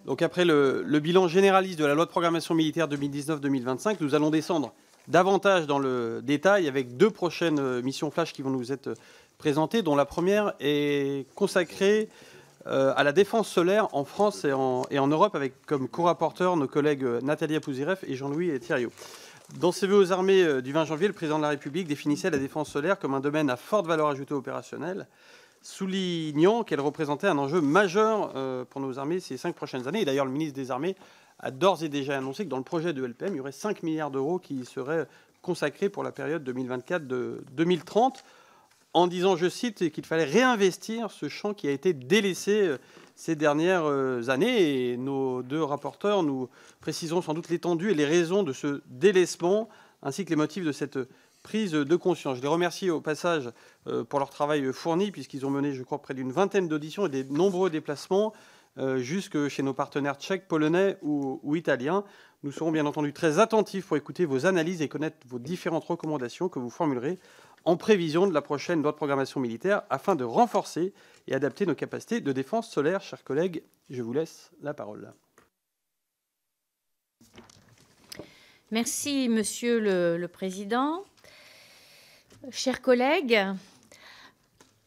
Donc après le bilan généraliste de la loi de programmation militaire 2019-2025, nous allons descendre davantage dans le détail avec 2 prochaines missions flash qui vont nous être présentées, dont la première est consacrée à la défense solaire en France et en Europe, avec comme co-rapporteurs nos collègues Natalia Pouzireff et Jean-Louis Thiriot. Dans ses vœux aux armées du 20 janvier, le président de la République définissait la défense solaire comme un domaine à forte valeur ajoutée opérationnelle, soulignant qu'elle représentait un enjeu majeur pour nos armées ces 5 prochaines années. Et d'ailleurs, le ministre des Armées a d'ores et déjà annoncé que dans le projet de LPM, il y aurait 5 milliards d'euros qui seraient consacrés pour la période 2024-2030, en disant, je cite, qu'il fallait réinvestir ce champ qui a été délaissé ces dernières années. Et nos 2 rapporteurs nous préciseront sans doute l'étendue et les raisons de ce délaissement, ainsi que les motifs de cette prise de conscience. Je les remercie au passage pour leur travail fourni, puisqu'ils ont mené, je crois, près d'une vingtaine d'auditions et des nombreux déplacements jusque chez nos partenaires tchèques, polonais ou italiens. Nous serons bien entendu très attentifs pour écouter vos analyses et connaître vos différentes recommandations que vous formulerez en prévision de la prochaine loi de programmation militaire afin de renforcer et adapter nos capacités de défense solaire. Chers collègues, je vous laisse la parole. Merci, Monsieur le Président. Chers collègues,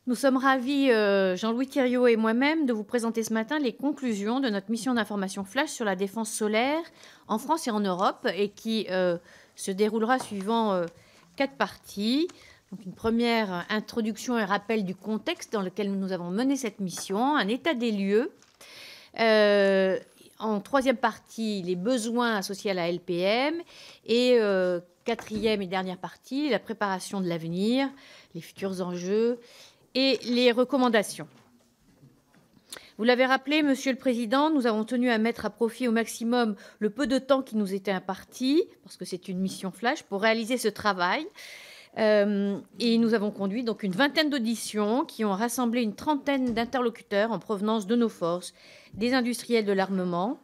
nous sommes ravis, Jean-Louis Thiriot et moi-même, de vous présenter ce matin les conclusions de notre mission d'information flash sur la défense solaire en France et en Europe, et qui se déroulera suivant 4 parties. Donc une première introduction et rappel du contexte dans lequel nous avons mené cette mission, un état des lieux. En 3e partie, les besoins associés à la LPM. Et 4e et dernière partie, la préparation de l'avenir, les futurs enjeux et les recommandations. Vous l'avez rappelé, Monsieur le Président, nous avons tenu à mettre à profit au maximum le peu de temps qui nous était imparti, parce que c'est une mission flash, pour réaliser ce travail. Et nous avons conduit donc une vingtaine d'auditions qui ont rassemblé une trentaine d'interlocuteurs en provenance de nos forces, des industriels de l'armement.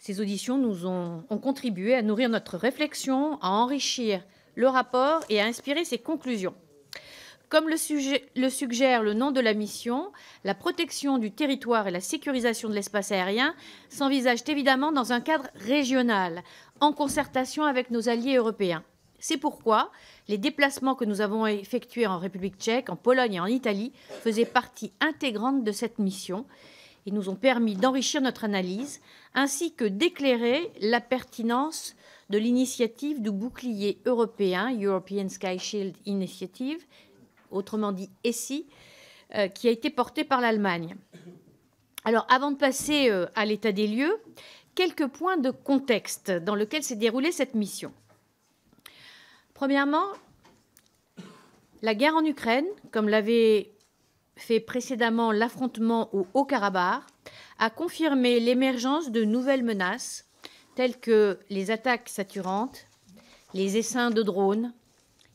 Ces auditions nous ont contribué à nourrir notre réflexion, à enrichir le rapport et à inspirer ses conclusions. Comme le suggère le nom de la mission, la protection du territoire et la sécurisation de l'espace aérien s'envisagent évidemment dans un cadre régional, en concertation avec nos alliés européens. C'est pourquoi les déplacements que nous avons effectués en République tchèque, en Pologne et en Italie faisaient partie intégrante de cette mission et nous ont permis d'enrichir notre analyse ainsi que d'éclairer la pertinence de l'initiative du bouclier européen, European Sky Shield Initiative, autrement dit ESSI, qui a été portée par l'Allemagne. Alors, avant de passer à l'état des lieux, quelques points de contexte dans lequel s'est déroulée cette mission. Premièrement, la guerre en Ukraine, comme l'avait fait précédemment l'affrontement au Haut-Karabakh, a confirmé l'émergence de nouvelles menaces telles que les attaques saturantes, les essaims de drones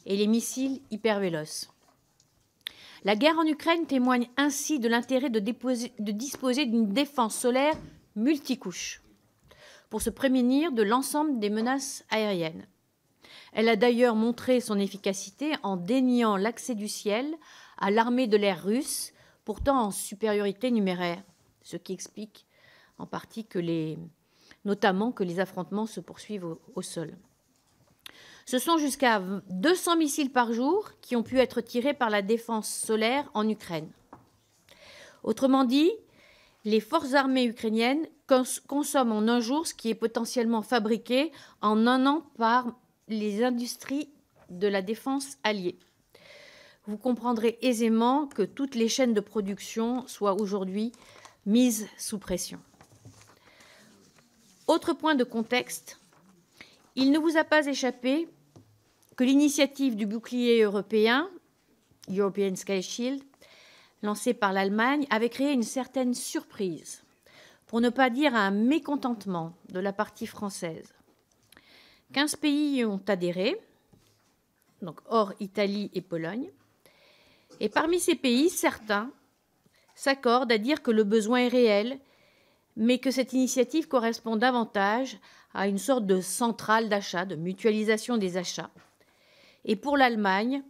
et les missiles hypervéloces. La guerre en Ukraine témoigne ainsi de l'intérêt de disposer d'une défense solaire multicouche pour se prémunir de l'ensemble des menaces aériennes. Elle a d'ailleurs montré son efficacité en déniant l'accès du ciel à l'armée de l'air russe, pourtant en supériorité numéraire, ce qui explique en partie notamment que les affrontements se poursuivent au sol. Ce sont jusqu'à 200 missiles par jour qui ont pu être tirés par la défense solaire en Ukraine. Autrement dit, les forces armées ukrainiennes consomment en un jour ce qui est potentiellement fabriqué en un an par les industries de la défense alliées. Vous comprendrez aisément que toutes les chaînes de production soient aujourd'hui mises sous pression. Autre point de contexte, il ne vous a pas échappé que l'initiative du bouclier européen, European Sky Shield, lancée par l'Allemagne, avait créé une certaine surprise, pour ne pas dire un mécontentement de la partie française. 15 pays y ont adhéré, donc hors Italie et Pologne. Et parmi ces pays, certains s'accordent à dire que le besoin est réel, mais que cette initiative correspond davantage à une sorte de centrale d'achat, de mutualisation des achats. Et pour l'Allemagne,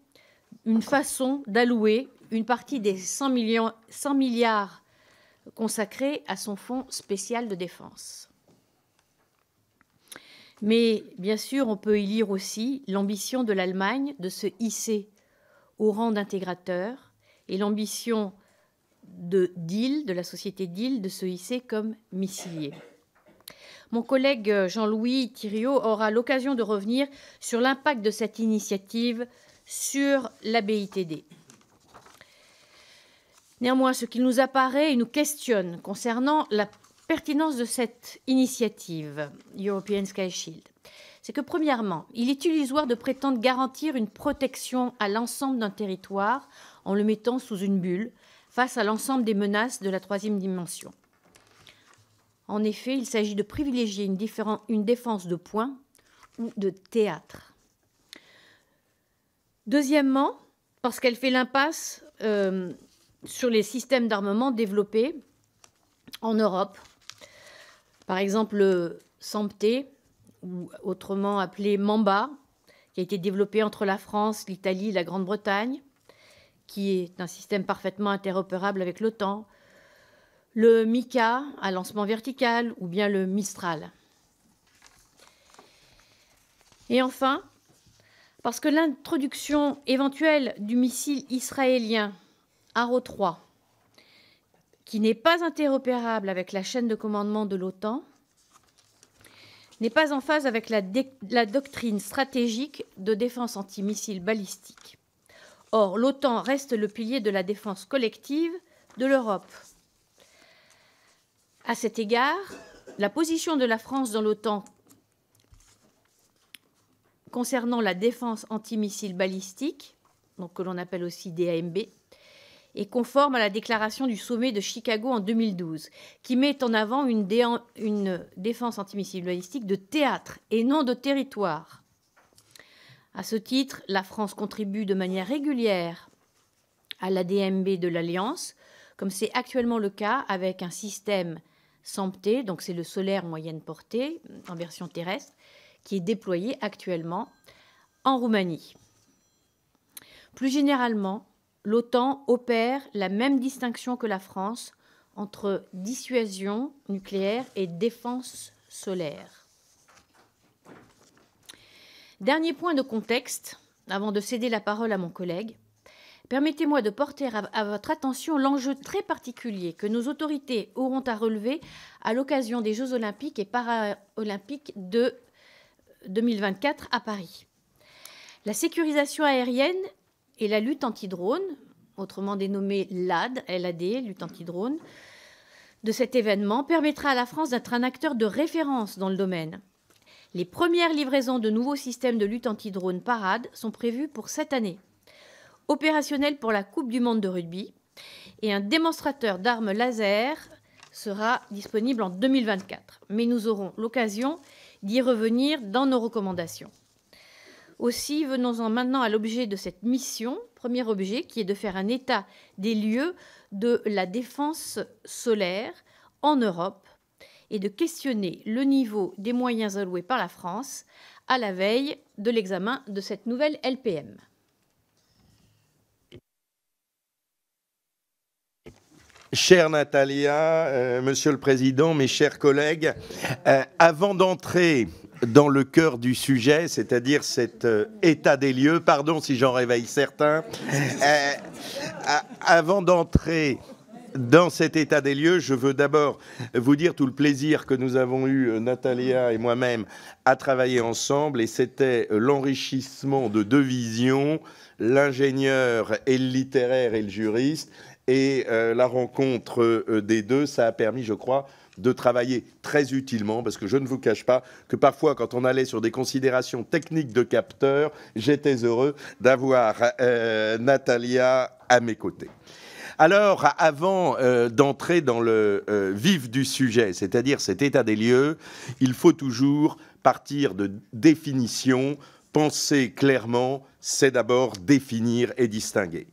une façon d'allouer une partie des 100 milliards consacré à son fonds spécial de défense. Mais bien sûr, on peut y lire aussi l'ambition de l'Allemagne de se hisser au rang d'intégrateur et l'ambition de Diehl, de la société Diehl, de se hisser comme missilier. Mon collègue Jean-Louis Thiriot aura l'occasion de revenir sur l'impact de cette initiative sur la BITD. Néanmoins, ce qui nous apparaît et nous questionne concernant la pertinence de cette initiative European Sky Shield, c'est que, premièrement, il est illusoire de prétendre garantir une protection à l'ensemble d'un territoire en le mettant sous une bulle face à l'ensemble des menaces de la troisième dimension. En effet, il s'agit de privilégier une défense de point ou de théâtre. Deuxièmement, parce qu'elle fait l'impasse sur les systèmes d'armement développés en Europe. Par exemple, le SAMP-T, ou autrement appelé Mamba, qui a été développé entre la France, l'Italie et la Grande-Bretagne, qui est un système parfaitement interopérable avec l'OTAN, le Mika à lancement vertical ou bien le Mistral. Et enfin, parce que l'introduction éventuelle du missile israélien Arrow 3, qui n'est pas interopérable avec la chaîne de commandement de l'OTAN, n'est pas en phase avec la doctrine stratégique de défense antimissile balistique. Or, l'OTAN reste le pilier de la défense collective de l'Europe. À cet égard, la position de la France dans l'OTAN concernant la défense antimissile balistique, donc que l'on appelle aussi DAMB, est conforme à la déclaration du sommet de Chicago en 2012, qui met en avant une défense antimissile balistique de théâtre et non de territoire. À ce titre, la France contribue de manière régulière à la DAMB de l'Alliance, comme c'est actuellement le cas avec un système SAMP-T, donc c'est le solaire moyenne portée en version terrestre, qui est déployé actuellement en Roumanie. Plus généralement, l'OTAN opère la même distinction que la France entre dissuasion nucléaire et défense solaire. Dernier point de contexte, avant de céder la parole à mon collègue, permettez-moi de porter à votre attention l'enjeu très particulier que nos autorités auront à relever à l'occasion des Jeux olympiques et paralympiques de 2024 à Paris. La sécurisation aérienne et la lutte anti-drone, autrement dénommée LAD, lutte anti-drone, de cet événement permettra à la France d'être un acteur de référence dans le domaine. Les premières livraisons de nouveaux systèmes de lutte anti-drone parade sont prévues pour cette année, opérationnelles pour la Coupe du monde de rugby, et un démonstrateur d'armes laser sera disponible en 2024. Mais nous aurons l'occasion d'y revenir dans nos recommandations. Aussi, venons-en maintenant à l'objet de cette mission, premier objet, qui est de faire un état des lieux de la défense solaire en Europe et de questionner le niveau des moyens alloués par la France à la veille de l'examen de cette nouvelle LPM. Chère Natalia, Monsieur le Président, mes chers collègues, avant d'entrer dans le cœur du sujet, c'est-à-dire cet état des lieux, pardon si j'en réveille certains, avant d'entrer dans cet état des lieux, je veux d'abord vous dire tout le plaisir que nous avons eu, Natalia et moi-même, à travailler ensemble, et c'était l'enrichissement de deux visions, l'ingénieur et le littéraire et le juriste, et la rencontre des deux, ça a permis, je crois, de travailler très utilement, parce que je ne vous cache pas que parfois, quand on allait sur des considérations techniques de capteurs, j'étais heureux d'avoir Natalia à mes côtés. Alors, avant d'entrer dans le vif du sujet, c'est-à-dire cet état des lieux, il faut toujours partir de définition. Penser clairement, c'est d'abord définir et distinguer.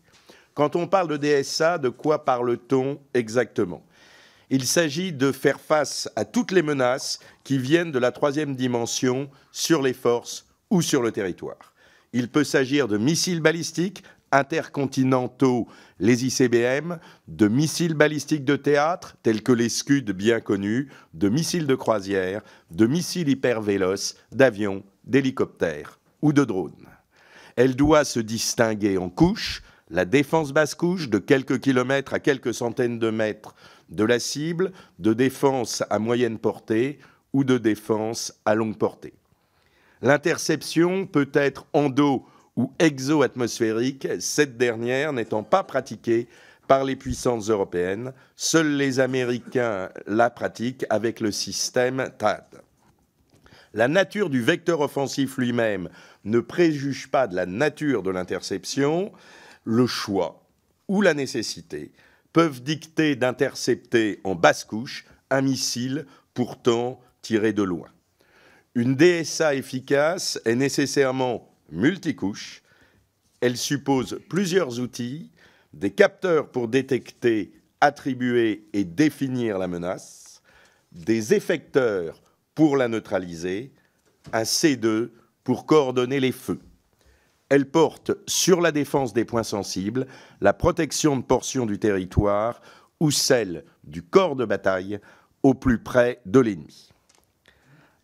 Quand on parle de DSA, de quoi parle-t-on exactement ? Il s'agit de faire face à toutes les menaces qui viennent de la troisième dimension sur les forces ou sur le territoire. Il peut s'agir de missiles balistiques, intercontinentaux, les ICBM, de missiles balistiques de théâtre, tels que les Scud bien connus, de missiles de croisière, de missiles hypervéloces, d'avions, d'hélicoptères ou de drones. Elle doit se distinguer en couches, la défense basse couche de quelques kilomètres à quelques centaines de mètres de la cible, de défense à moyenne portée ou de défense à longue portée. L'interception peut être endo- ou exo-atmosphérique, cette dernière n'étant pas pratiquée par les puissances européennes. Seuls les Américains la pratiquent avec le système THAAD. La nature du vecteur offensif lui-même ne préjuge pas de la nature de l'interception. Le choix ou la nécessité peuvent dicter d'intercepter en basse couche un missile pourtant tiré de loin. Une DSA efficace est nécessairement multicouche. Elle suppose plusieurs outils, des capteurs pour détecter, attribuer et définir la menace, des effecteurs pour la neutraliser, un C2 pour coordonner les feux. Elle porte sur la défense des points sensibles, la protection de portions du territoire ou celle du corps de bataille au plus près de l'ennemi.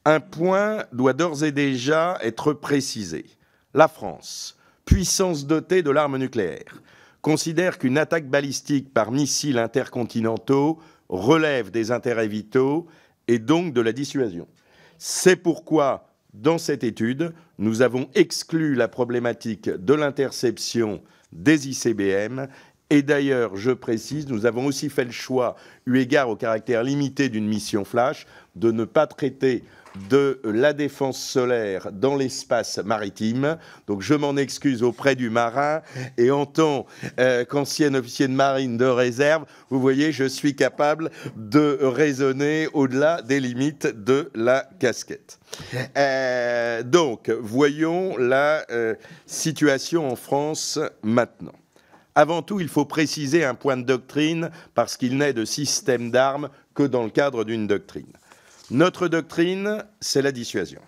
Un point doit d'ores et déjà être précisé. La France, puissance dotée de l'arme nucléaire, considère qu'une attaque balistique par missiles intercontinentaux relève des intérêts vitaux et donc de la dissuasion. C'est pourquoi, dans cette étude, nous avons exclu la problématique de l'interception des ICBM. Et d'ailleurs, je précise, nous avons aussi fait le choix, eu égard au caractère limité d'une mission flash, de ne pas traiter de la défense solaire dans l'espace maritime. Donc je m'en excuse auprès du marin et en tant qu'ancien officier de marine de réserve, vous voyez, je suis capable de raisonner au-delà des limites de la casquette. Donc, voyons la situation en France maintenant. Avant tout, il faut préciser un point de doctrine parce qu'il n'est de système d'armes que dans le cadre d'une doctrine. Notre doctrine, c'est la dissuasion.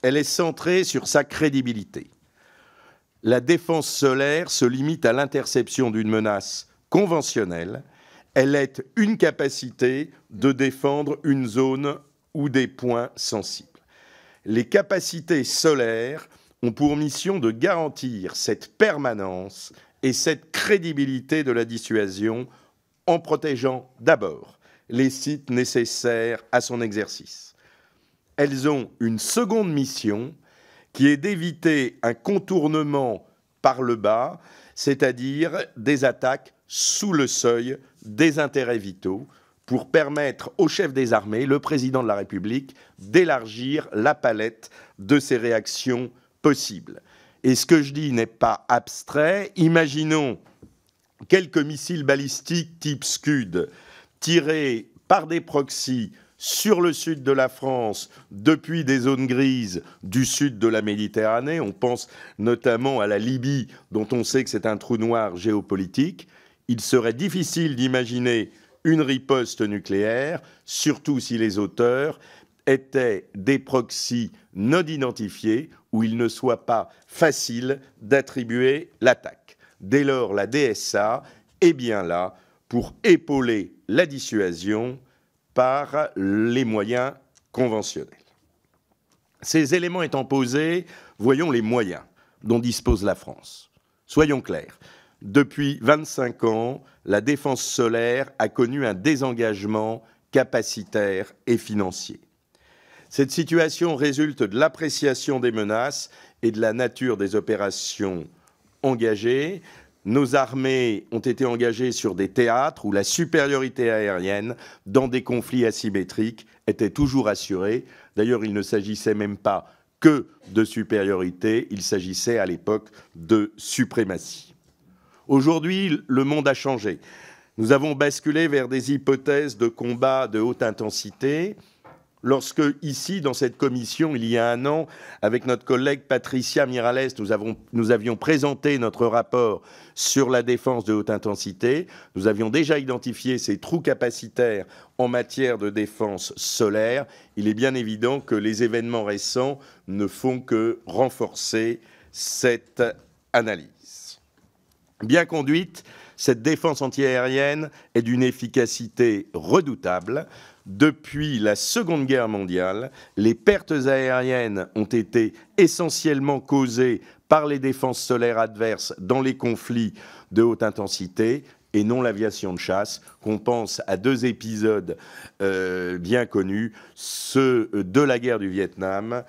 Elle est centrée sur sa crédibilité. La défense solaire se limite à l'interception d'une menace conventionnelle. Elle est une capacité de défendre une zone ou des points sensibles. Les capacités solaires ont pour mission de garantir cette permanence et cette crédibilité de la dissuasion en protégeant d'abord les sites nécessaires à son exercice. Elles ont une seconde mission qui est d'éviter un contournement par le bas, c'est-à-dire des attaques sous le seuil des intérêts vitaux pour permettre au chef des armées, le président de la République, d'élargir la palette de ses réactions possibles. Et ce que je dis n'est pas abstrait. Imaginons quelques missiles balistiques type Scud tirés par des proxys sur le sud de la France depuis des zones grises du sud de la Méditerranée. On pense notamment à la Libye, dont on sait que c'est un trou noir géopolitique. Il serait difficile d'imaginer une riposte nucléaire, surtout si les auteurs étaient des proxys non identifiés où il ne soit pas facile d'attribuer l'attaque. Dès lors, la DSA est bien là pour épauler la dissuasion par les moyens conventionnels. Ces éléments étant posés, voyons les moyens dont dispose la France. Soyons clairs, depuis 25 ans, la défense solaire a connu un désengagement capacitaire et financier. Cette situation résulte de l'appréciation des menaces et de la nature des opérations engagées. Nos armées ont été engagées sur des théâtres où la supériorité aérienne, dans des conflits asymétriques, était toujours assurée. D'ailleurs, il ne s'agissait même pas que de supériorité, il s'agissait à l'époque de suprématie. Aujourd'hui, le monde a changé. Nous avons basculé vers des hypothèses de combat de haute intensité. Lorsque, ici, dans cette commission, il y a un an, avec notre collègue Patricia Miralles, nous avions présenté notre rapport sur la défense de haute intensité, nous avions déjà identifié ces trous capacitaires en matière de défense solaire. Il est bien évident que les événements récents ne font que renforcer cette analyse. Bien conduite, cette défense antiaérienne est d'une efficacité redoutable. Depuis la Seconde Guerre mondiale, les pertes aériennes ont été essentiellement causées par les défenses solaires adverses dans les conflits de haute intensité et non l'aviation de chasse, qu'on pense à 2 épisodes bien connus, ceux de la guerre du Vietnam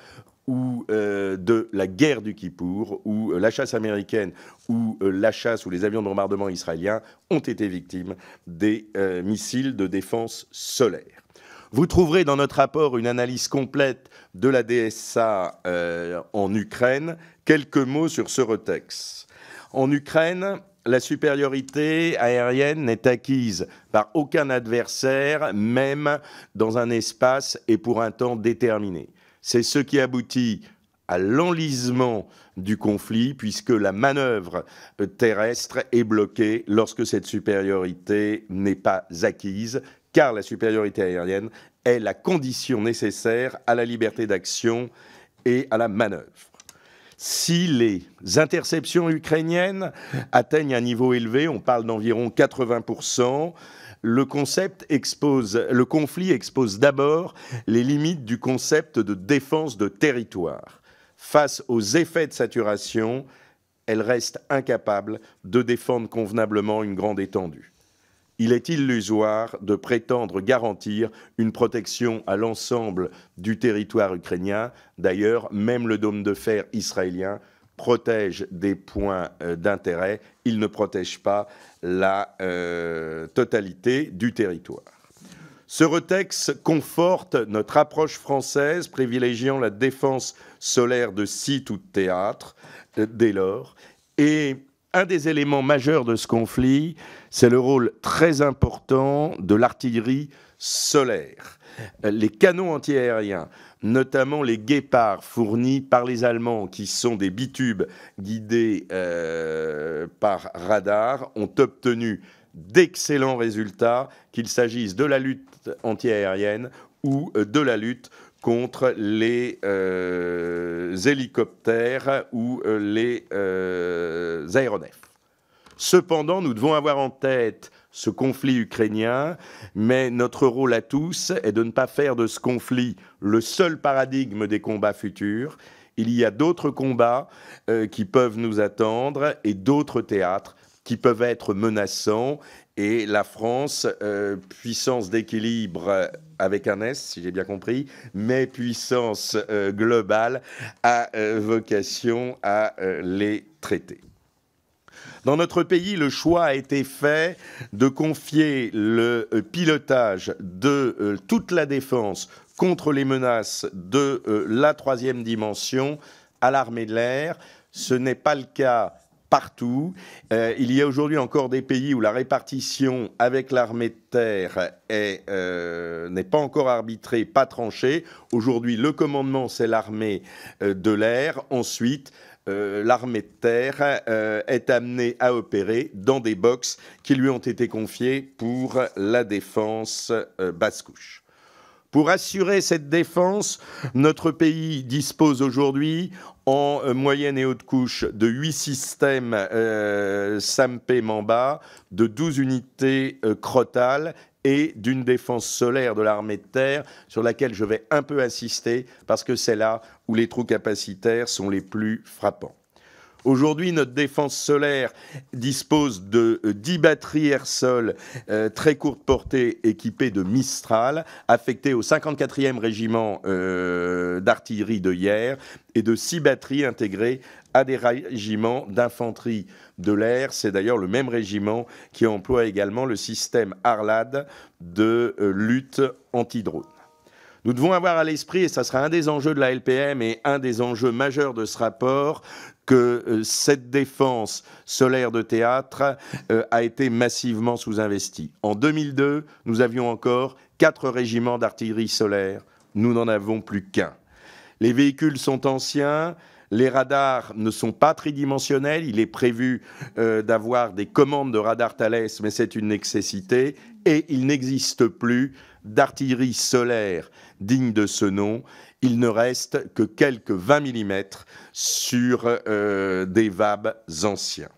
ou de la guerre du Kippour, où la chasse américaine ou la chasse ou les avions de bombardement israéliens ont été victimes des missiles de défense solaire. Vous trouverez dans notre rapport une analyse complète de la DSA en Ukraine. Quelques mots sur ce retex. En Ukraine, la supériorité aérienne n'est acquise par aucun adversaire, même dans un espace et pour un temps déterminé. C'est ce qui aboutit à l'enlisement du conflit, puisque la manœuvre terrestre est bloquée lorsque cette supériorité n'est pas acquise, car la supériorité aérienne est la condition nécessaire à la liberté d'action et à la manœuvre. Si les interceptions ukrainiennes atteignent un niveau élevé, on parle d'environ 80%, le conflit expose d'abord les limites du concept de défense de territoire. Face aux effets de saturation, elle reste incapable de défendre convenablement une grande étendue. Il est illusoire de prétendre garantir une protection à l'ensemble du territoire ukrainien. D'ailleurs, même le dôme de fer israélien protège des points d'intérêt. Il ne protège pas la totalité du territoire. Ce retex conforte notre approche française privilégiant la défense solaire de site ou de théâtre dès lors. Et un des éléments majeurs de ce conflit, c'est le rôle très important de l'artillerie solaire. Les canons antiaériens, notamment les Guépard fournis par les Allemands, qui sont des bitubes guidés par radar, ont obtenu d'excellents résultats, qu'il s'agisse de la lutte antiaérienne ou de la lutte contre les hélicoptères ou les aéronefs. Cependant, nous devons avoir en tête ce conflit ukrainien, mais notre rôle à tous est de ne pas faire de ce conflit le seul paradigme des combats futurs. Il y a d'autres combats qui peuvent nous attendre et d'autres théâtres qui peuvent être menaçants. Et la France, puissance d'équilibre avec un S, si j'ai bien compris, mais puissance globale, a vocation à les traiter. Dans notre pays, le choix a été fait de confier le pilotage de toute la défense contre les menaces de la troisième dimension à l'armée de l'air. Ce n'est pas le cas partout. Il y a aujourd'hui encore des pays où la répartition avec l'armée de terre n'est pas encore arbitrée, pas tranchée. Aujourd'hui, le commandement, c'est l'armée de l'air. Ensuite, l'armée de terre est amenée à opérer dans des boxes qui lui ont été confiés pour la défense basse-couche. Pour assurer cette défense, notre pays dispose aujourd'hui en moyenne et haute couche de 8 systèmes SAMP Mamba, de 12 unités Crotale et d'une défense solaire de l'armée de terre sur laquelle je vais un peu insister parce que c'est là où les trous capacitaires sont les plus frappants. Aujourd'hui, notre défense solaire dispose de 10 batteries air-sol très courte portée équipées de Mistral, affectées au 54e régiment d'artillerie de Hyères, et de 6 batteries intégrées à des régiments d'infanterie de l'air. C'est d'ailleurs le même régiment qui emploie également le système Arlad de lutte anti-drone. Nous devons avoir à l'esprit, et ça sera un des enjeux de la LPM et un des enjeux majeurs de ce rapport, que cette défense solaire de théâtre a été massivement sous-investie. En 2002, nous avions encore 4 régiments d'artillerie solaire. Nous n'en avons plus qu'un. Les véhicules sont anciens. Les radars ne sont pas tridimensionnels. Il est prévu d'avoir des commandes de radar Thales, mais c'est une nécessité. Et il n'existe plus d'artillerie solaire digne de ce nom. Il ne reste que quelques 20 mm sur des VAB anciens.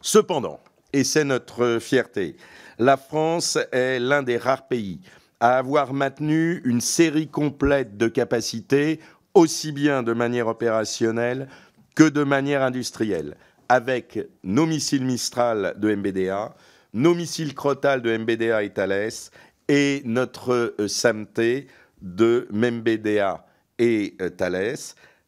Cependant, et c'est notre fierté, la France est l'un des rares pays à avoir maintenu une série complète de capacités, aussi bien de manière opérationnelle que de manière industrielle, avec nos missiles Mistral de MBDA, nos missiles Crotale de MBDA et Thales, et notre SAMT de MBDA et Thales.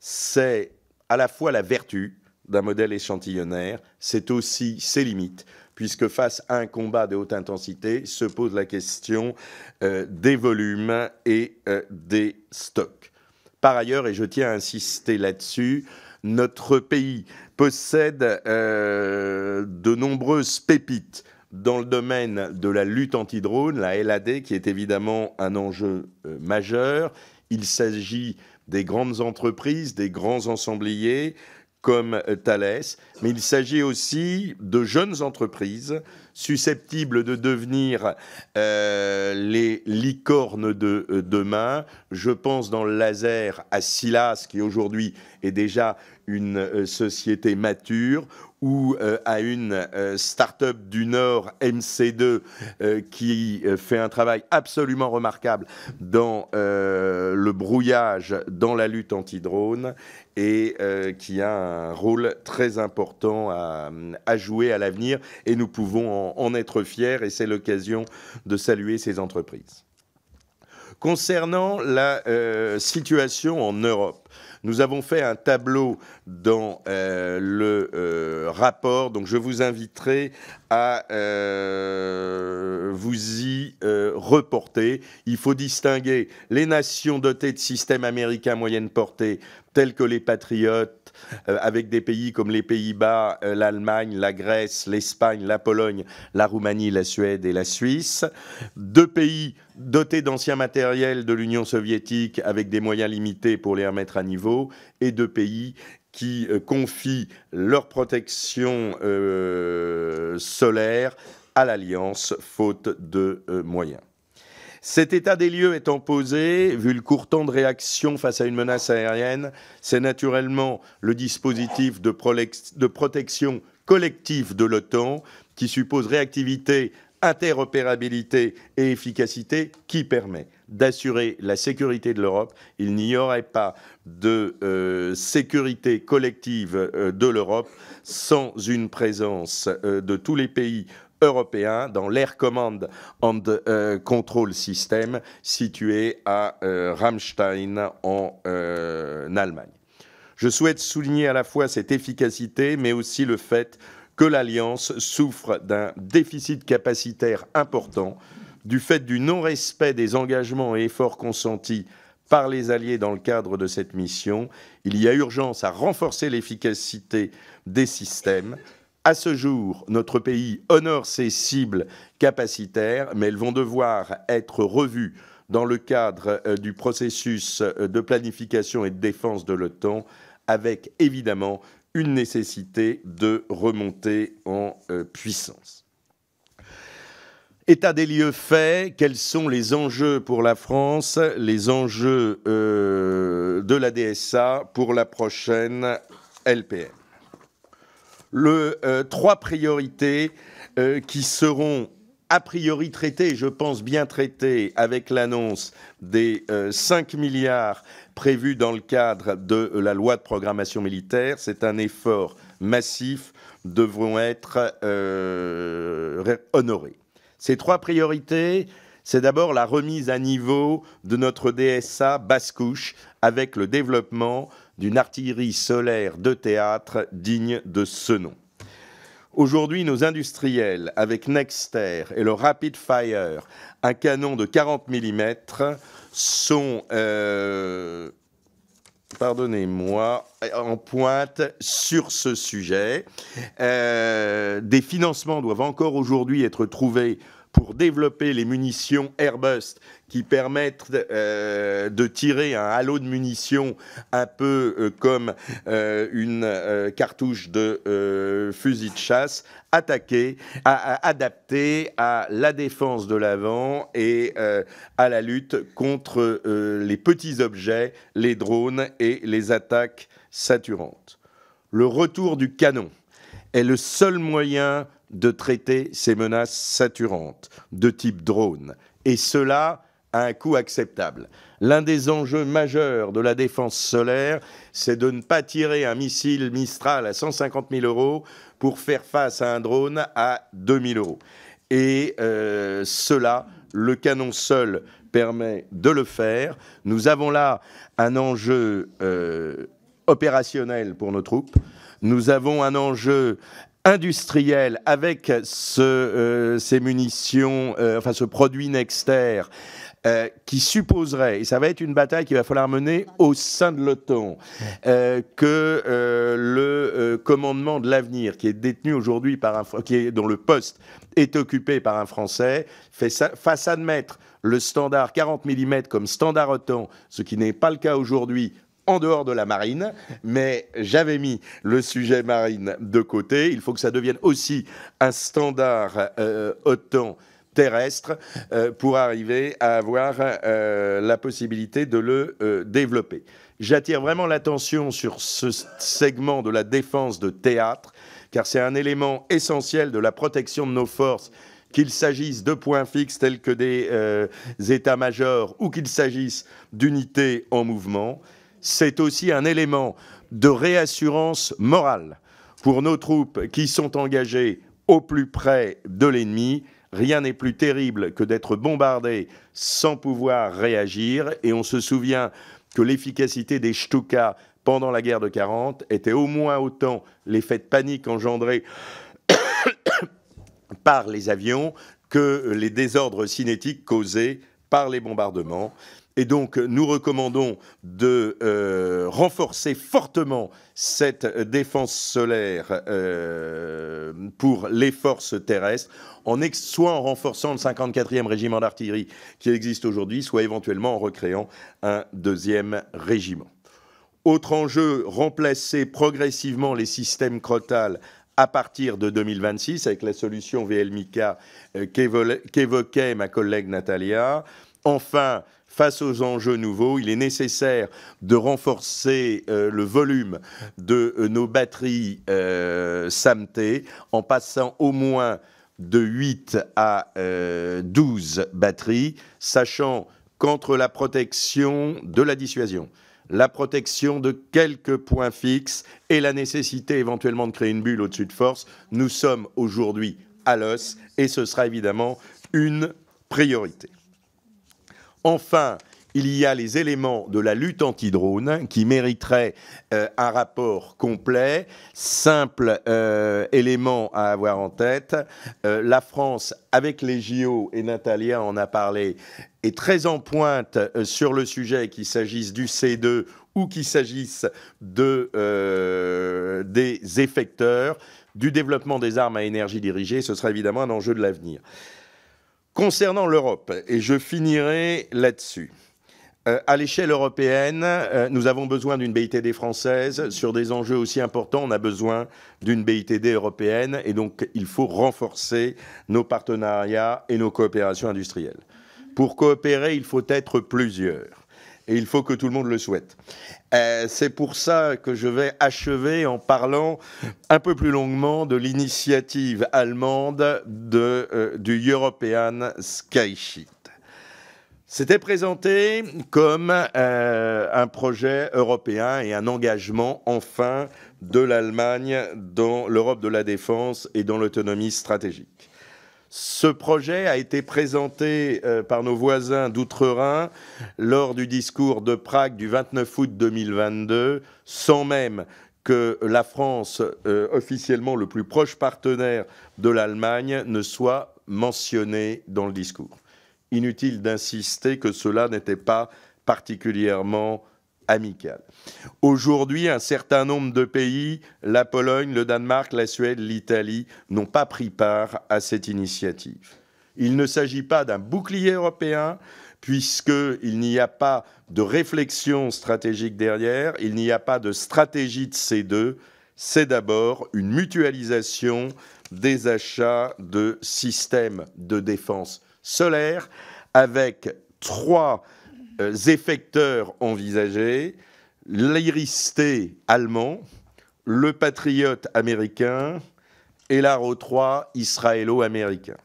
C'est à la fois la vertu d'un modèle échantillonnaire, c'est aussi ses limites, puisque face à un combat de haute intensité, se pose la question des volumes et des stocks. Par ailleurs, et je tiens à insister là-dessus, notre pays possède de nombreuses pépites dans le domaine de la lutte anti-drone, la LAD, qui est évidemment un enjeu majeur. Il s'agit des grandes entreprises, des grands ensembliers, comme Thales, mais il s'agit aussi de jeunes entreprises susceptibles de devenir les licornes de demain. Je pense dans le laser à Silas, qui aujourd'hui est déjà une société mature, ou à une start-up du Nord, MC2, qui fait un travail absolument remarquable dans le brouillage, dans la lutte anti-drone, et qui a un rôle très important à jouer à l'avenir, et nous pouvons en être fiers, et c'est l'occasion de saluer ces entreprises. Concernant la situation en Europe, nous avons fait un tableau dans le rapport, donc je vous inviterai à vous y reporter. Il faut distinguer les nations dotées de systèmes américains moyenne portée, tels que les Patriotes, avec des pays comme les Pays-Bas, l'Allemagne, la Grèce, l'Espagne, la Pologne, la Roumanie, la Suède et la Suisse. Deux pays dotés d'anciens matériels de l'Union soviétique avec des moyens limités pour les remettre à niveau, et deux pays qui confient leur protection solaire à l'Alliance, faute de moyens. Cet état des lieux étant posé, vu le court temps de réaction face à une menace aérienne, c'est naturellement le dispositif de protection collective de l'OTAN qui suppose réactivité, interopérabilité et efficacité qui permet d'assurer la sécurité de l'Europe. Il n'y aurait pas de sécurité collective de l'Europe sans une présence de tous les pays européen dans l'Air Command and Control System situé à Ramstein en Allemagne. Je souhaite souligner à la fois cette efficacité, mais aussi le fait que l'Alliance souffre d'un déficit capacitaire important du fait du non-respect des engagements et efforts consentis par les alliés dans le cadre de cette mission. Il y a urgence à renforcer l'efficacité des systèmes. À ce jour, notre pays honore ses cibles capacitaires, mais elles vont devoir être revues dans le cadre du processus de planification et de défense de l'OTAN, avec évidemment une nécessité de remonter en puissance. État des lieux fait, quels sont les enjeux pour la France, les enjeux de la DSA pour la prochaine LPM. Trois priorités qui seront a priori traitées, je pense bien traitées, avec l'annonce des 5 milliards prévus dans le cadre de la loi de programmation militaire. C'est un effort massif, devront être honorés. Ces trois priorités, c'est d'abord la remise à niveau de notre DSA basse couche avec le développement d'une artillerie solaire de théâtre digne de ce nom. Aujourd'hui, nos industriels, avec Nexter et le Rapid Fire, un canon de 40 mm, sont, en pointe sur ce sujet. Des financements doivent encore aujourd'hui être trouvés pour développer les munitions Airburst qui permettent de tirer un halo de munitions un peu comme une cartouche de fusil de chasse, adapté à la défense de l'avant et à la lutte contre les petits objets, les drones et les attaques saturantes. Le retour du canon est le seul moyen de traiter ces menaces saturantes de type drone. Et cela à un coût acceptable. L'un des enjeux majeurs de la défense solaire, c'est de ne pas tirer un missile Mistral à 150 000 € pour faire face à un drone à 2 000 €. Et cela, le canon seul permet de le faire. Nous avons là un enjeu opérationnel pour nos troupes. Nous avons un enjeu industriel avec ces munitions, ce produit Nexter, qui supposerait, et ça va être une bataille qu'il va falloir mener au sein de l'OTAN, que le commandement de l'avenir, qui est détenu aujourd'hui dont le poste est occupé par un Français, fasse admettre le standard 40 mm comme standard OTAN, ce qui n'est pas le cas aujourd'hui en dehors de la marine, mais j'avais mis le sujet marine de côté. Il faut que ça devienne aussi un standard OTAN terrestre pour arriver à avoir la possibilité de le développer. J'attire vraiment l'attention sur ce segment de la défense de théâtre, car c'est un élément essentiel de la protection de nos forces, qu'il s'agisse de points fixes tels que des états-majors ou qu'il s'agisse d'unités en mouvement. C'est aussi un élément de réassurance morale pour nos troupes qui sont engagées au plus près de l'ennemi. Rien n'est plus terrible que d'être bombardé sans pouvoir réagir. Et on se souvient que l'efficacité des Stuka pendant la guerre de 40 était au moins autant l'effet de panique engendré par les avions que les désordres cinétiques causés par les bombardements. Et donc, nous recommandons de renforcer fortement cette défense solaire pour les forces terrestres, soit en renforçant le 54e régiment d'artillerie qui existe aujourd'hui, soit éventuellement en recréant un deuxième régiment. Autre enjeu, remplacer progressivement les systèmes Crotale à partir de 2026 avec la solution VLMICA qu'évoquait ma collègue Natalia. Enfin, face aux enjeux nouveaux, il est nécessaire de renforcer le volume de nos batteries SAMT en passant au moins de 8 à 12 batteries, sachant qu'entre la protection de la dissuasion, la protection de quelques points fixes et la nécessité éventuellement de créer une bulle au-dessus de force, nous sommes aujourd'hui à l'os et ce sera évidemment une priorité. Enfin, il y a les éléments de la lutte anti-drone qui mériteraient un rapport complet. Simple élément à avoir en tête. La France, avec les JO, et Natalia en a parlé, est très en pointe sur le sujet, qu'il s'agisse du C2 ou qu'il s'agisse des effecteurs, du développement des armes à énergie dirigée. Ce sera évidemment un enjeu de l'avenir. Concernant l'Europe, et je finirai là-dessus, à l'échelle européenne, nous avons besoin d'une BITD française. Sur des enjeux aussi importants, on a besoin d'une BITD européenne et donc il faut renforcer nos partenariats et nos coopérations industrielles. Pour coopérer, il faut être plusieurs et il faut que tout le monde le souhaite. C'est pour ça que je vais achever en parlant un peu plus longuement de l'initiative allemande du European Sky Shield. C'était présenté comme un projet européen et un engagement enfin de l'Allemagne dans l'Europe de la défense et dans l'autonomie stratégique. Ce projet a été présenté par nos voisins d'outre-Rhin lors du discours de Prague du 29 août 2022, sans même que la France, officiellement le plus proche partenaire de l'Allemagne, ne soit mentionnée dans le discours. Inutile d'insister que cela n'était pas particulièrement amical. Aujourd'hui, un certain nombre de pays, la Pologne, le Danemark, la Suède, l'Italie, n'ont pas pris part à cette initiative. Il ne s'agit pas d'un bouclier européen, puisqu'il n'y a pas de réflexion stratégique derrière, il n'y a pas de stratégie de C2, c'est d'abord une mutualisation des achats de systèmes de défense solaire avec 3 effecteurs envisagés, l'Iris-T allemand, le Patriot américain et l'Arrow 3 israélo-américain.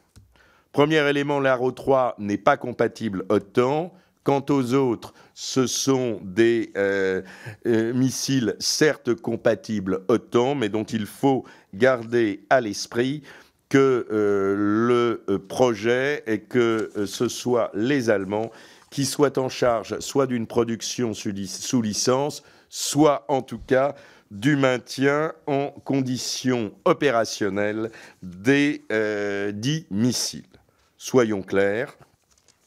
Premier élément, l'Arrow 3 n'est pas compatible OTAN. Quant aux autres, ce sont des missiles certes compatibles OTAN, mais dont il faut garder à l'esprit que le projet est que ce soit les Allemands qui soient en charge soit d'une production sous licence, soit en tout cas du maintien en conditions opérationnelles des dits missiles. Soyons clairs,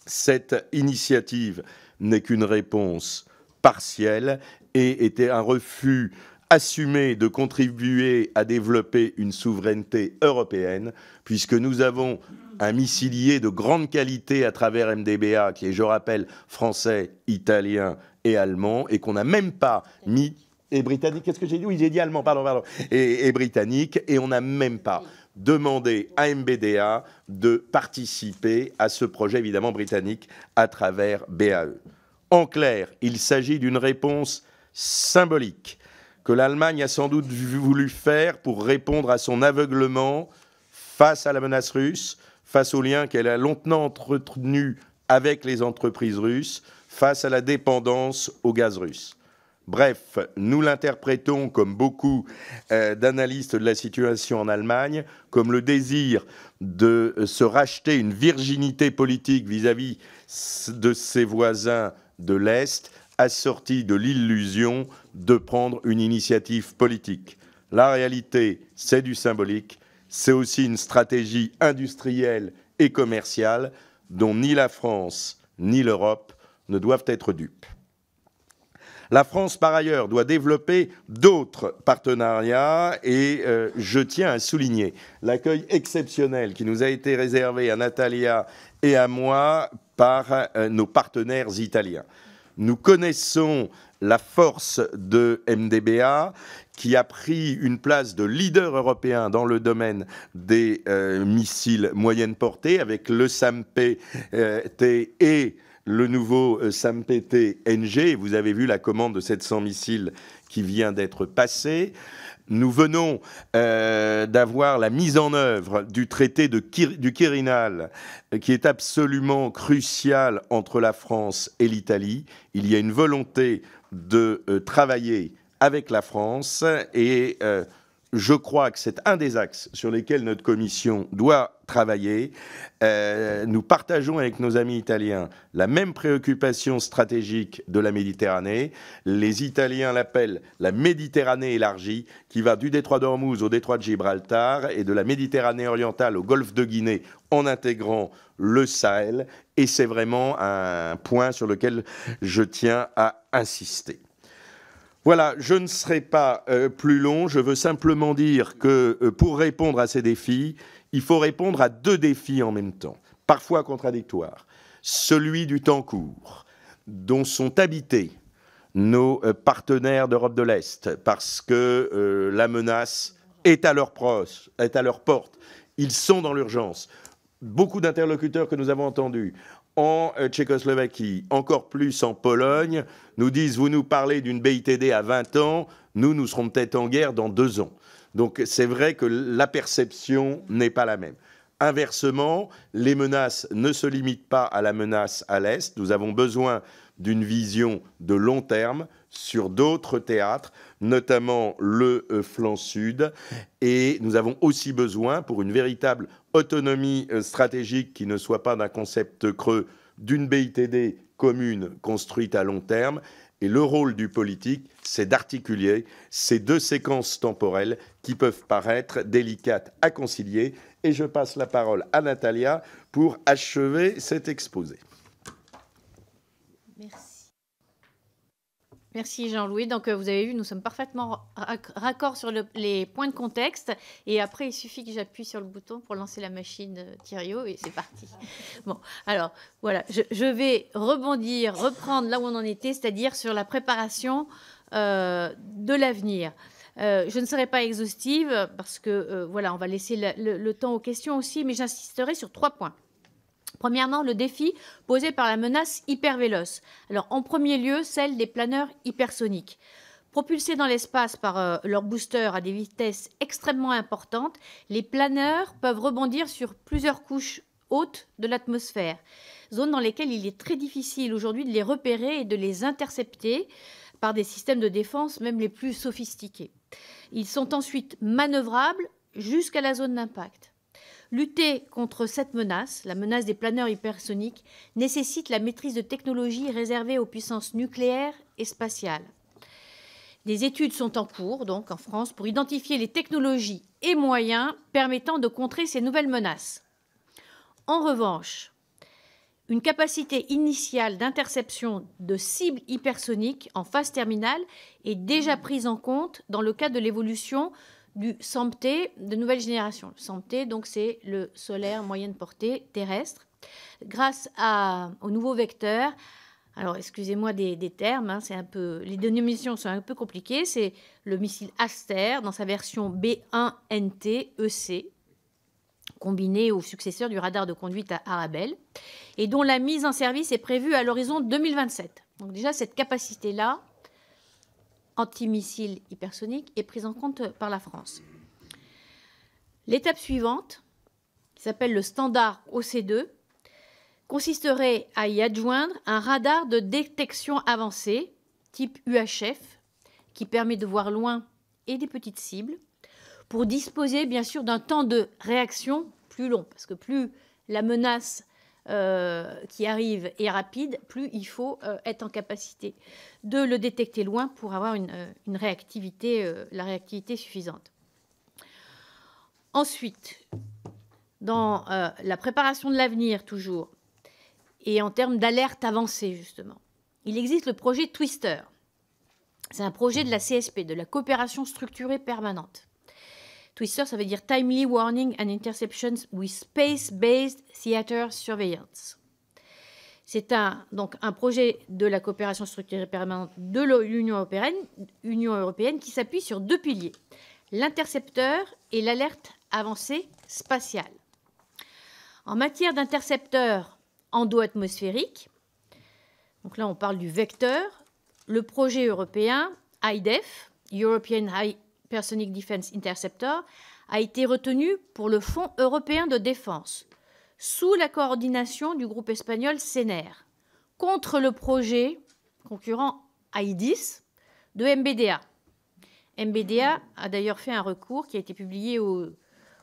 cette initiative n'est qu'une réponse partielle et était un refus assumé de contribuer à développer une souveraineté européenne, puisque nous avons un missilier de grande qualité à travers MDBA, qui est, je rappelle, français, italien et allemand, et qu'on n'a même pas mis... Et britannique, qu'est-ce que j'ai dit? Oui, j'ai dit allemand, pardon. Et britannique, et on n'a même pas demandé à MBDA de participer à ce projet, évidemment, britannique, à travers BAE. En clair, il s'agit d'une réponse symbolique que l'Allemagne a sans doute voulu faire pour répondre à son aveuglement face à la menace russe, face aux liens qu'elle a longtemps entretenus avec les entreprises russes, face à la dépendance au gaz russe. Bref, nous l'interprétons, comme beaucoup d'analystes de la situation en Allemagne, comme le désir de se racheter une virginité politique vis-à-vis de ses voisins de l'Est, assortie de l'illusion de prendre une initiative politique. La réalité, c'est du symbolique, c'est aussi une stratégie industrielle et commerciale dont ni la France ni l'Europe ne doivent être dupes. La France, par ailleurs, doit développer d'autres partenariats et je tiens à souligner l'accueil exceptionnel qui nous a été réservé à Natalia et à moi par nos partenaires italiens. Nous connaissons la force de MDBA qui a pris une place de leader européen dans le domaine des missiles moyenne portée avec le SAMP-T et le nouveau SAMP-T-NG. Vous avez vu la commande de 700 missiles qui vient d'être passée. Nous venons d'avoir la mise en œuvre du traité du Quirinal, qui est absolument crucial entre la France et l'Italie. Il y a une volonté de travailler avec la France et je crois que c'est un des axes sur lesquels notre commission doit travailler. Nous partageons avec nos amis italiens la même préoccupation stratégique de la Méditerranée. Les Italiens l'appellent la Méditerranée élargie, qui va du détroit d'Ormuz au détroit de Gibraltar et de la Méditerranée orientale au golfe de Guinée en intégrant le Sahel. Et c'est vraiment un point sur lequel je tiens à insister. Voilà, je ne serai pas plus long. Je veux simplement dire que pour répondre à ces défis, il faut répondre à deux défis en même temps, parfois contradictoires. Celui du temps court, dont sont habités nos partenaires d'Europe de l'Est, parce que la menace est à leur porte. Ils sont dans l'urgence. Beaucoup d'interlocuteurs que nous avons entendus en Tchécoslovaquie, encore plus en Pologne, nous disent « vous nous parlez d'une BITD à 20 ans, nous serons peut-être en guerre dans 2 ans ». Donc c'est vrai que la perception n'est pas la même. Inversement, les menaces ne se limitent pas à la menace à l'Est. Nous avons besoin d'une vision de long terme sur d'autres théâtres, notamment le flanc sud. Et nous avons aussi besoin, pour une véritable autonomie stratégique qui ne soit pas d'un concept creux, d'une BITD commune construite à long terme. Et le rôle du politique, c'est d'articuler ces deux séquences temporelles qui peuvent paraître délicates à concilier. Et je passe la parole à Natalia pour achever cet exposé. Merci. Merci Jean-Louis. Donc vous avez vu, nous sommes parfaitement raccords sur les points de contexte. Et après, il suffit que j'appuie sur le bouton pour lancer la machine Thiriot et c'est parti. Bon, alors voilà, je vais reprendre là où on en était, c'est-à-dire sur la préparation de l'avenir. Je ne serai pas exhaustive parce que voilà, on va laisser le temps aux questions aussi, mais j'insisterai sur 3 points. Premièrement, le défi posé par la menace hypervéloce. Alors, en premier lieu, celle des planeurs hypersoniques. Propulsés dans l'espace par leur booster à des vitesses extrêmement importantes, les planeurs peuvent rebondir sur plusieurs couches hautes de l'atmosphère, zones dans lesquelles il est très difficile aujourd'hui de les repérer et de les intercepter par des systèmes de défense, même les plus sophistiqués. Ils sont ensuite manœuvrables jusqu'à la zone d'impact. Lutter contre cette menace, la menace des planeurs hypersoniques, nécessite la maîtrise de technologies réservées aux puissances nucléaires et spatiales. Des études sont en cours, donc en France, pour identifier les technologies et moyens permettant de contrer ces nouvelles menaces. En revanche, une capacité initiale d'interception de cibles hypersoniques en phase terminale est déjà prise en compte dans le cadre de l'évolution du SAMP-T de nouvelle génération. Le SAMP-T, donc, c'est le solaire moyenne portée terrestre. Grâce au nouveau vecteur, alors excusez-moi des termes, hein, c'est un peu, les dénominations sont un peu compliquées, c'est le missile Aster dans sa version B1NT-EC, combiné au successeur du radar de conduite à Arabelle, et dont la mise en service est prévue à l'horizon 2027. Donc déjà, cette capacité-là, antimissile hypersonique, est prise en compte par la France. L'étape suivante, qui s'appelle le standard OC2, consisterait à y adjoindre un radar de détection avancé, type UHF, qui permet de voir loin et des petites cibles, pour disposer bien sûr d'un temps de réaction plus long, parce que plus la menace qui arrive est rapide, plus il faut être en capacité de le détecter loin pour avoir une réactivité, la réactivité suffisante. Ensuite, dans la préparation de l'avenir toujours, et en termes d'alerte avancée justement, il existe le projet Twister. C'est un projet de la CSP, de la coopération structurée permanente. Twister, ça veut dire Timely Warning and Interceptions with Space-Based Theater Surveillance. C'est donc un projet de la coopération structurée permanente de l'Union européenne qui s'appuie sur deux piliers, l'intercepteur et l'alerte avancée spatiale. En matière d'intercepteur endo-atmosphérique, donc là on parle du vecteur, le projet européen HIDEF, European Hypersonic Defense Interceptor, a été retenu pour le Fonds européen de défense, sous la coordination du groupe espagnol CENER, contre le projet concurrent AIDIS de MBDA. MBDA a d'ailleurs fait un recours qui a été publié au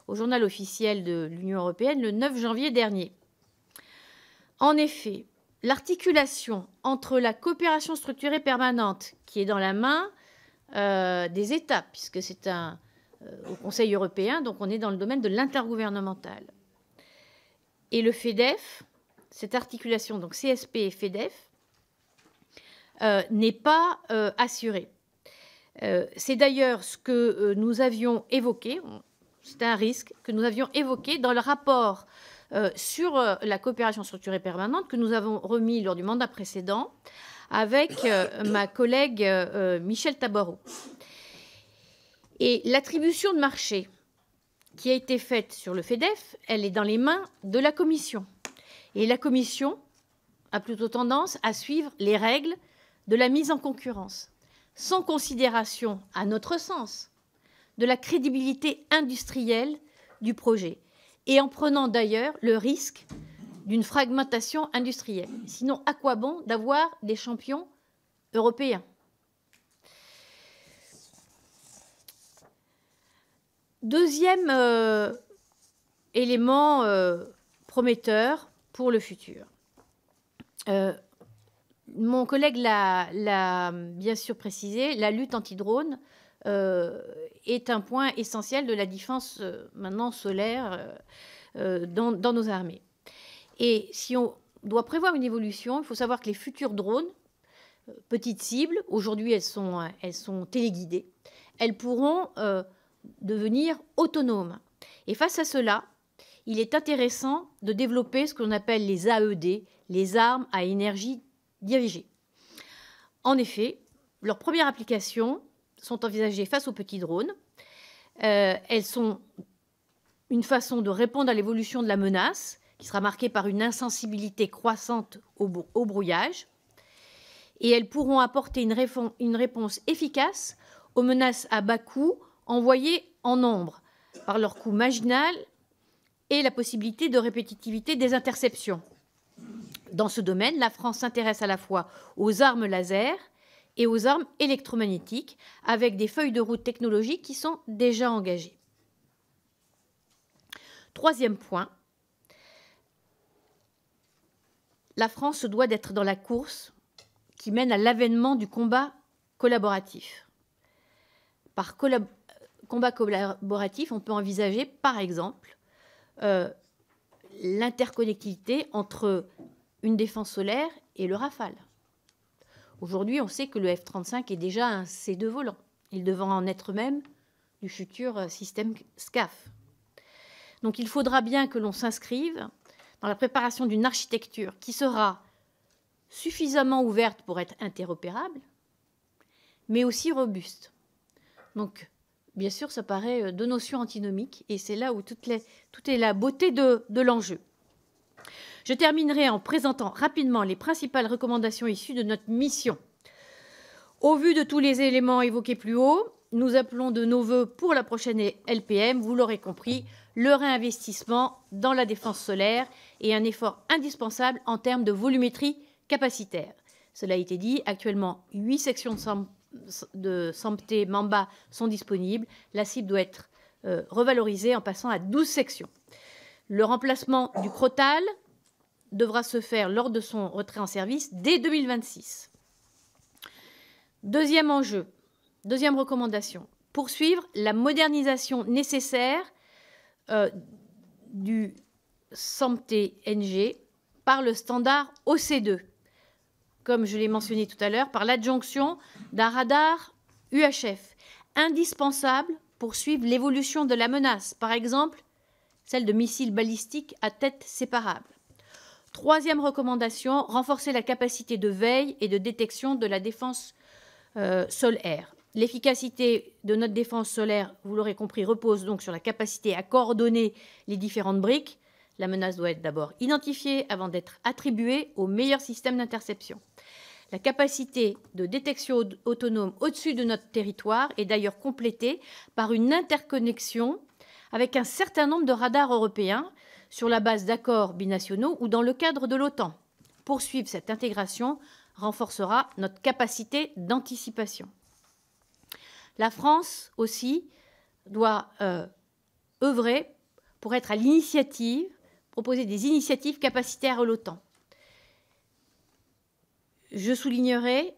journal officiel de l'Union européenne le 9 janvier dernier. En effet, l'articulation entre la coopération structurée permanente, qui est dans la main des États, puisque c'est au Conseil européen, donc on est dans le domaine de l'intergouvernemental, et le FEDEF, cette articulation, donc CSP et FEDEF, n'est pas assurée. C'est d'ailleurs ce que nous avions évoqué, c'est un risque que nous avions évoqué dans le rapport sur la coopération structurée permanente que nous avons remis lors du mandat précédent avec ma collègue Michel Tabarot. Et l'attribution de marché qui a été faite sur le FEDEF, elle est dans les mains de la Commission. Et la Commission a plutôt tendance à suivre les règles de la mise en concurrence, sans considération, à notre sens, de la crédibilité industrielle du projet, et en prenant d'ailleurs le risque d'une fragmentation industrielle. Sinon, à quoi bon d'avoir des champions européens ? Deuxième élément prometteur pour le futur. Mon collègue l'a bien sûr précisé, la lutte anti-drone est un point essentiel de la défense maintenant solaire dans nos armées. Et si on doit prévoir une évolution, il faut savoir que les futurs drones, petites cibles, aujourd'hui elles sont téléguidées, elles pourront devenir autonomes. Et face à cela, il est intéressant de développer ce qu'on appelle les AED, les armes à énergie dirigée. En effet, leurs premières applications sont envisagées face aux petits drones. Elles sont une façon de répondre à l'évolution de la menace, qui sera marquée par une insensibilité croissante au brouillage. et elles pourront apporter une réponse efficace aux menaces à bas coût envoyées en nombre par leur coût marginal et la possibilité de répétitivité des interceptions. Dans ce domaine, la France s'intéresse à la fois aux armes laser et aux armes électromagnétiques, avec des feuilles de route technologiques qui sont déjà engagées. Troisième point, la France se doit d'être dans la course qui mène à l'avènement du combat collaboratif. Par combat collaboratif, on peut envisager, par exemple, l'interconnectivité entre une défense solaire et le Rafale. Aujourd'hui, on sait que le F-35 est déjà un C2 volant. Il devrait en être même du futur système SCAF. Donc il faudra bien que l'on s'inscrive dans la préparation d'une architecture qui sera suffisamment ouverte pour être interopérable, mais aussi robuste. Donc, bien sûr, ça paraît deux notions antinomiques, et c'est là où toute est la beauté de l'enjeu. Je terminerai en présentant rapidement les principales recommandations issues de notre mission. Au vu de tous les éléments évoqués plus haut, nous appelons de nos voeux pour la prochaine LPM, vous l'aurez compris, le réinvestissement dans la défense solaire et un effort indispensable en termes de volumétrie capacitaire. Cela a été dit, actuellement 8 sections de SAMP-T Mamba sont disponibles. La cible doit être revalorisée en passant à 12 sections. Le remplacement du Crotal devra se faire lors de son retrait en service dès 2026. Deuxième enjeu, deuxième recommandation, poursuivre la modernisation nécessaire du SAMP-T NG par le standard OC2, comme je l'ai mentionné tout à l'heure, par l'adjonction d'un radar UHF, indispensable pour suivre l'évolution de la menace, par exemple celle de missiles balistiques à tête séparable. Troisième recommandation, renforcer la capacité de veille et de détection de la défense sol-air. L'efficacité de notre défense solaire, vous l'aurez compris, repose donc sur la capacité à coordonner les différentes briques. La menace doit être d'abord identifiée avant d'être attribuée au meilleur système d'interception. La capacité de détection autonome au-dessus de notre territoire est d'ailleurs complétée par une interconnexion avec un certain nombre de radars européens sur la base d'accords binationaux ou dans le cadre de l'OTAN. Poursuivre cette intégration renforcera notre capacité d'anticipation. La France aussi doit œuvrer pour être à l'initiative, proposer des initiatives capacitaires à l'OTAN. Je soulignerai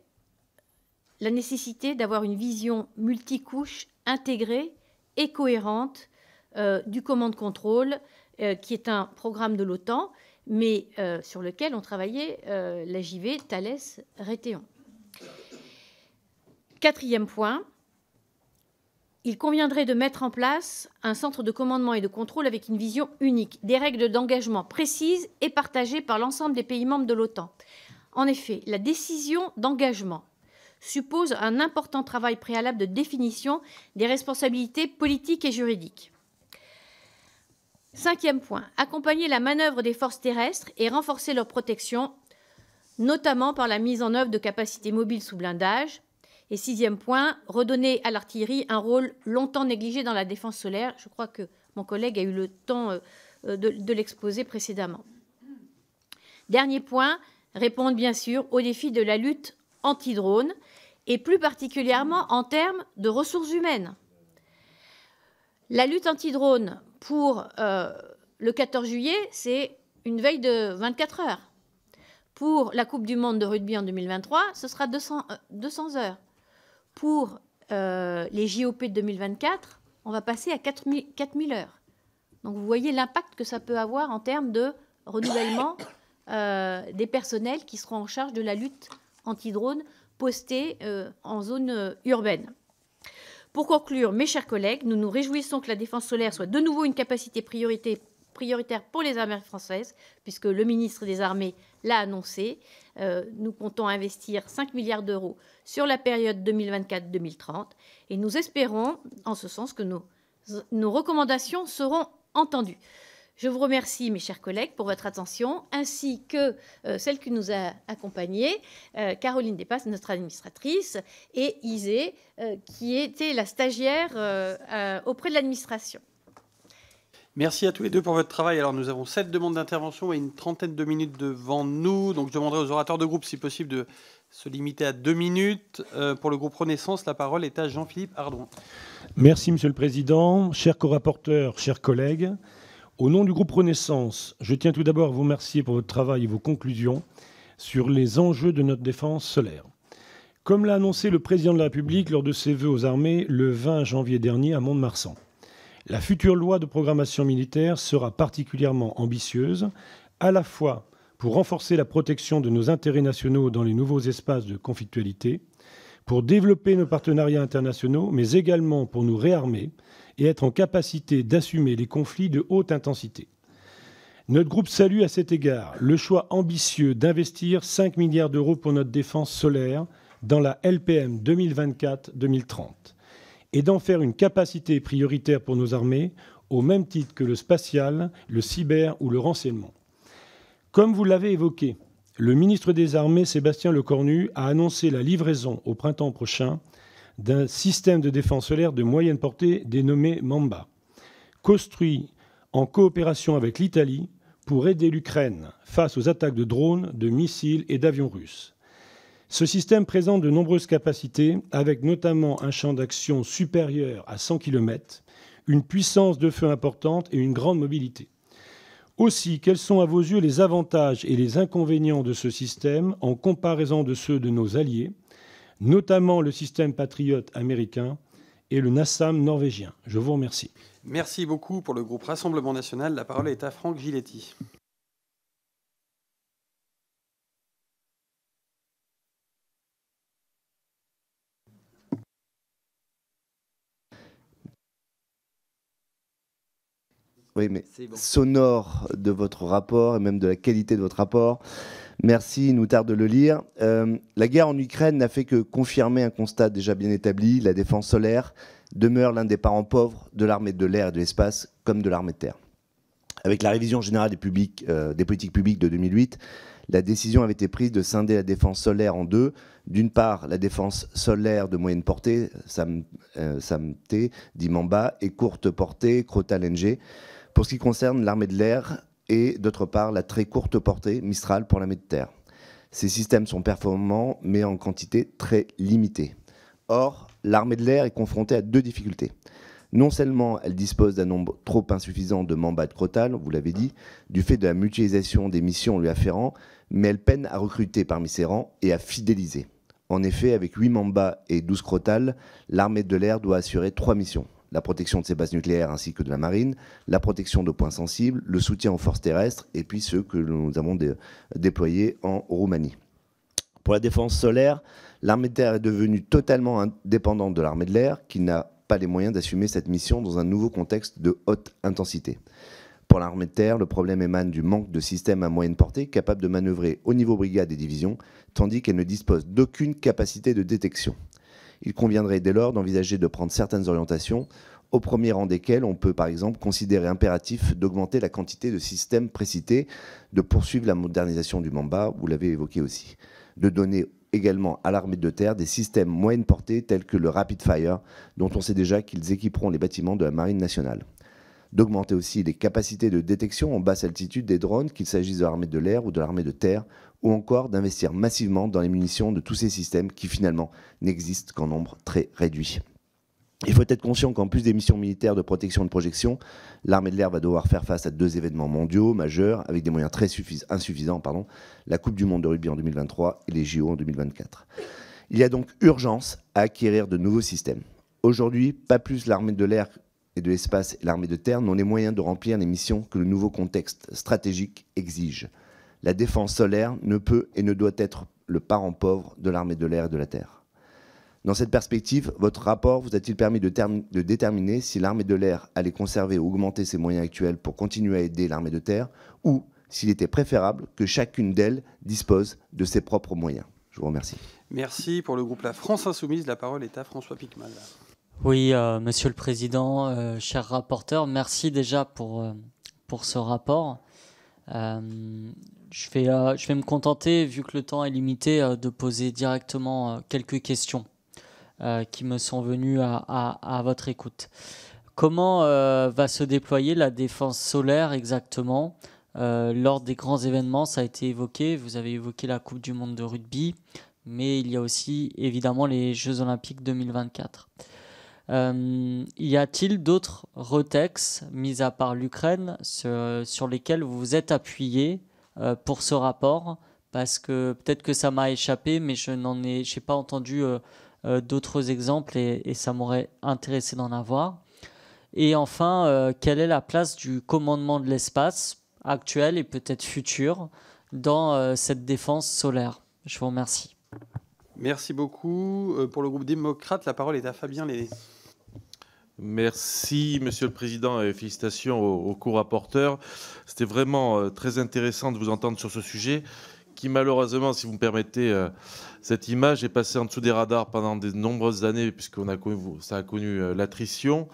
la nécessité d'avoir une vision multicouche, intégrée et cohérente du command control, qui est un programme de l'OTAN, mais sur lequel ont travaillé la JV, Thales, Raytheon. Quatrième point, il conviendrait de mettre en place un centre de commandement et de contrôle avec une vision unique, des règles d'engagement précises et partagées par l'ensemble des pays membres de l'OTAN. En effet, la décision d'engagement suppose un important travail préalable de définition des responsabilités politiques et juridiques. Cinquième point, accompagner la manœuvre des forces terrestres et renforcer leur protection, notamment par la mise en œuvre de capacités mobiles sous blindage. Et sixième point, redonner à l'artillerie un rôle longtemps négligé dans la défense solaire. Je crois que mon collègue a eu le temps de l'exposer précédemment. Dernier point, répondre bien sûr au défi de la lutte anti-drone et plus particulièrement en termes de ressources humaines. La lutte anti-drone pour le 14 juillet, c'est une veille de 24 heures. Pour la Coupe du monde de rugby en 2023, ce sera 200 heures. Pour les JOP de 2024, on va passer à 4000 heures. Donc vous voyez l'impact que ça peut avoir en termes de renouvellement des personnels qui seront en charge de la lutte anti-drone postés en zone urbaine. Pour conclure, mes chers collègues, nous nous réjouissons que la défense solaire soit de nouveau une capacité prioritaire pour les armées françaises, puisque le ministre des Armées l'a annoncé. Nous comptons investir 5 milliards d'euros sur la période 2024-2030 et nous espérons, en ce sens, que nos recommandations seront entendues. Je vous remercie, mes chers collègues, pour votre attention, ainsi que celle qui nous a accompagnés, Caroline Despas, notre administratrice, et Isée, qui était la stagiaire auprès de l'administration. Merci à tous les deux pour votre travail. Alors, nous avons 7 demandes d'intervention et une trentaine de minutes devant nous. Donc, je demanderai aux orateurs de groupe, si possible, de se limiter à 2 minutes. Pour le groupe Renaissance, la parole est à Jean-Philippe Ardouin. Merci, Monsieur le Président. Chers co-rapporteurs, chers collègues, au nom du groupe Renaissance, je tiens tout d'abord à vous remercier pour votre travail et vos conclusions sur les enjeux de notre défense solaire. Comme l'a annoncé le Président de la République lors de ses vœux aux armées le 20 janvier dernier à Mont-de-Marsan, la future loi de programmation militaire sera particulièrement ambitieuse, à la fois pour renforcer la protection de nos intérêts nationaux dans les nouveaux espaces de conflictualité, pour développer nos partenariats internationaux, mais également pour nous réarmer et être en capacité d'assumer les conflits de haute intensité. Notre groupe salue à cet égard le choix ambitieux d'investir 5 milliards d'euros pour notre défense solaire dans la LPM 2024-2030 et d'en faire une capacité prioritaire pour nos armées, au même titre que le spatial, le cyber ou le renseignement. Comme vous l'avez évoqué, le ministre des Armées, Sébastien Lecornu, a annoncé la livraison au printemps prochain d'un système de défense solaire de moyenne portée dénommé Mamba, construit en coopération avec l'Italie pour aider l'Ukraine face aux attaques de drones, de missiles et d'avions russes. Ce système présente de nombreuses capacités, avec notamment un champ d'action supérieur à 100 km, une puissance de feu importante et une grande mobilité. Aussi, quels sont à vos yeux les avantages et les inconvénients de ce système en comparaison de ceux de nos alliés, notamment le système Patriot américain et le NASAM norvégien? Je vous remercie. Merci beaucoup. Pour le groupe Rassemblement National, la parole est à Franck Giletti. Oui, mais sonore de votre rapport et même de la qualité de votre rapport. Merci, il nous tarde de le lire. La guerre en Ukraine n'a fait que confirmer un constat déjà bien établi. La défense solaire demeure l'un des parents pauvres de l'armée de l'air et de l'espace, comme de l'armée de terre. Avec la révision générale des politiques publiques de 2008, la décision avait été prise de scinder la défense solaire en deux. D'une part, la défense solaire de moyenne portée, SAMT, dit Mamba, et courte portée, Crotale-NG, pour ce qui concerne l'armée de l'air, et d'autre part, la très courte portée, Mistral, pour l'armée de terre. Ces systèmes sont performants, mais en quantité très limitée. Or, l'armée de l'air est confrontée à deux difficultés. Non seulement elle dispose d'un nombre trop insuffisant de Mamba et de Crotale, vous l'avez dit, du fait de la mutualisation des missions lui afférentes, mais elle peine à recruter parmi ses rangs et à fidéliser. En effet, avec 8 Mamba et 12 Crotale, l'armée de l'air doit assurer 3 missions. La protection de ses bases nucléaires ainsi que de la marine, la protection de points sensibles, le soutien aux forces terrestres et puis ceux que nous avons déployés en Roumanie. Pour la défense solaire, l'armée de terre est devenue totalement indépendante de l'armée de l'air qui n'a pas les moyens d'assumer cette mission dans un nouveau contexte de haute intensité. Pour l'armée de terre, le problème émane du manque de systèmes à moyenne portée capables de manœuvrer au niveau brigade et division, tandis qu'elle ne dispose d'aucune capacité de détection. Il conviendrait dès lors d'envisager de prendre certaines orientations, au premier rang desquelles on peut par exemple considérer impératif d'augmenter la quantité de systèmes précités, de poursuivre la modernisation du Mamba, vous l'avez évoqué aussi, de donner également à l'armée de terre des systèmes moyenne portée tels que le Rapid Fire, dont on sait déjà qu'ils équiperont les bâtiments de la Marine nationale. D'augmenter aussi les capacités de détection en basse altitude des drones, qu'il s'agisse de l'armée de l'air ou de l'armée de terre, ou encore d'investir massivement dans les munitions de tous ces systèmes qui finalement n'existent qu'en nombre très réduit. Il faut être conscient qu'en plus des missions militaires de protection et de projection, l'armée de l'air va devoir faire face à 2 événements mondiaux majeurs avec des moyens très insuffisants, la Coupe du Monde de rugby en 2023 et les JO en 2024. Il y a donc urgence à acquérir de nouveaux systèmes. Aujourd'hui, pas plus l'armée de l'air et de l'espace et l'armée de terre n'ont les moyens de remplir les missions que le nouveau contexte stratégique exige. La défense solaire ne peut et ne doit être le parent pauvre de l'armée de l'air et de la terre. Dans cette perspective, votre rapport vous a-t-il permis de déterminer si l'armée de l'air allait conserver ou augmenter ses moyens actuels pour continuer à aider l'armée de terre, ou s'il était préférable que chacune d'elles dispose de ses propres moyens? Je vous remercie. Merci. Pour le groupe La France Insoumise, la parole est à François Piquemal. Oui, Monsieur le Président, cher rapporteur, merci déjà pour pour ce rapport. Je vais me contenter, vu que le temps est limité, de poser directement quelques questions qui me sont venues à votre écoute. Comment va se déployer la défense solaire exactement lors des grands événements? Ça a été évoqué, vous avez évoqué la Coupe du Monde de rugby, mais il y a aussi évidemment les Jeux Olympiques 2024. Y a-t-il d'autres retex, mis à part l'Ukraine, sur lesquels vous vous êtes appuyé pour ce rapport? Parce que peut-être que ça m'a échappé, mais je n'ai pas entendu d'autres exemples et ça m'aurait intéressé d'en avoir. Et enfin, quelle est la place du commandement de l'espace actuel et peut-être futur dans cette défense solaire? Je vous remercie. Merci beaucoup. Pour le groupe démocrate, la parole est à Fabien Lélé. Merci, Monsieur le Président, et félicitations aux co-rapporteurs. C'était vraiment très intéressant de vous entendre sur ce sujet qui, malheureusement, si vous me permettez, cette image est passée en dessous des radars pendant de nombreuses années puisque ça a connu l'attrition.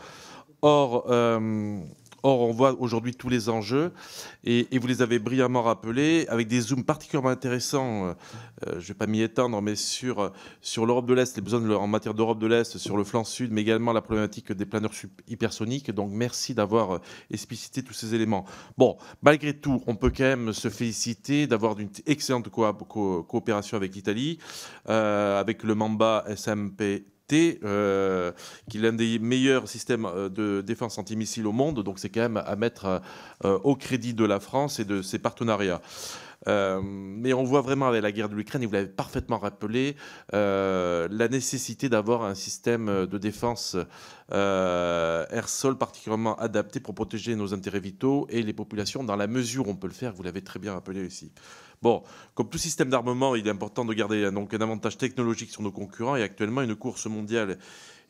Or, on voit aujourd'hui tous les enjeux et vous les avez brillamment rappelés avec des zooms particulièrement intéressants. Je ne vais pas m'y étendre, mais sur l'Europe de l'Est, les besoins en matière d'Europe de l'Est, sur le flanc sud, mais également la problématique des planeurs hypersoniques. Donc, merci d'avoir explicité tous ces éléments. Bon, malgré tout, on peut quand même se féliciter d'avoir une excellente coopération avec l'Italie, avec le Mamba SMP. Qui est l'un des meilleurs systèmes de défense antimissile au monde. Donc c'est quand même à mettre au crédit de la France et de ses partenariats. Mais on voit vraiment avec la guerre de l'Ukraine, et vous l'avez parfaitement rappelé, la nécessité d'avoir un système de défense air-sol particulièrement adapté pour protéger nos intérêts vitaux et les populations dans la mesure où on peut le faire. Vous l'avez très bien rappelé aussi. Bon, comme tout système d'armement, il est important de garder donc un avantage technologique sur nos concurrents et actuellement une course mondiale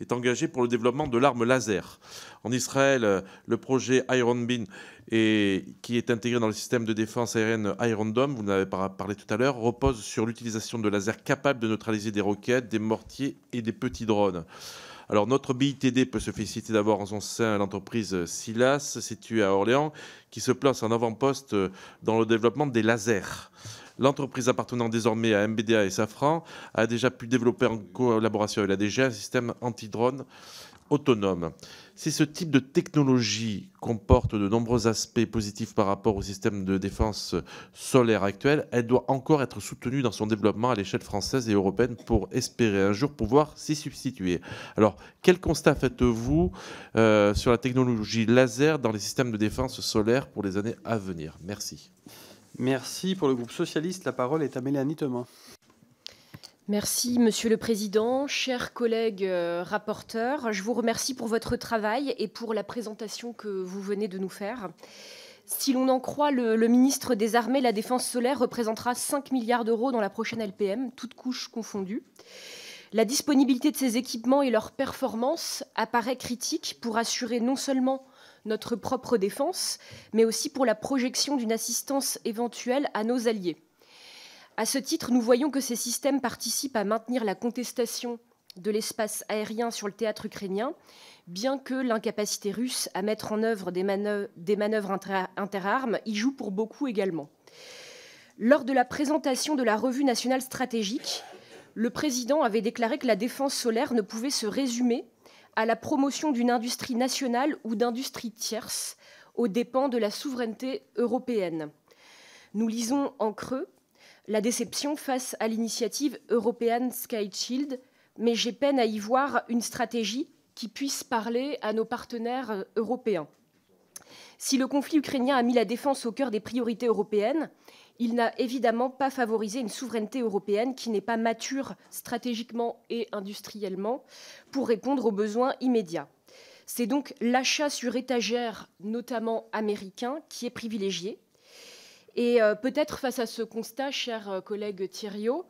est engagée pour le développement de l'arme laser. En Israël, le projet Iron Beam, qui est intégré dans le système de défense aérienne Iron Dome, vous en avez parlé tout à l'heure, repose sur l'utilisation de lasers capables de neutraliser des roquettes, des mortiers et des petits drones. Alors notre BITD peut se féliciter d'avoir en son sein l'entreprise Silas, située à Orléans, qui se place en avant-poste dans le développement des lasers. L'entreprise appartenant désormais à MBDA et Safran a déjà pu développer en collaboration avec la DG un système anti-drone autonome. Si ce type de technologie comporte de nombreux aspects positifs par rapport au système de défense solaire actuel, elle doit encore être soutenue dans son développement à l'échelle française et européenne pour espérer un jour pouvoir s'y substituer. Alors, quel constat faites-vous sur la technologie laser dans les systèmes de défense solaire pour les années à venir? Merci. Merci. Pour le groupe socialiste, la parole est à Mélanie Thomas. Merci, Monsieur le Président. Chers collègues rapporteurs, je vous remercie pour votre travail et pour la présentation que vous venez de nous faire. Si l'on en croit le ministre des Armées, la défense solaire représentera 5 milliards d'euros dans la prochaine LPM, toutes couches confondues. La disponibilité de ces équipements et leur performance apparaît critique pour assurer non seulement notre propre défense, mais aussi pour la projection d'une assistance éventuelle à nos alliés. À ce titre, nous voyons que ces systèmes participent à maintenir la contestation de l'espace aérien sur le théâtre ukrainien, bien que l'incapacité russe à mettre en œuvre des manœuvres interarmes y joue pour beaucoup également. Lors de la présentation de la revue nationale stratégique, le président avait déclaré que la défense solaire ne pouvait se résumer à la promotion d'une industrie nationale ou d'industries tierces aux dépens de la souveraineté européenne. Nous lisons en creux la déception face à l'initiative European Sky Shield, mais j'ai peine à y voir une stratégie qui puisse parler à nos partenaires européens. Si le conflit ukrainien a mis la défense au cœur des priorités européennes, il n'a évidemment pas favorisé une souveraineté européenne qui n'est pas mature stratégiquement et industriellement pour répondre aux besoins immédiats. C'est donc l'achat sur étagère, notamment américain, qui est privilégié. Et peut-être face à ce constat, cher collègue Thiriot,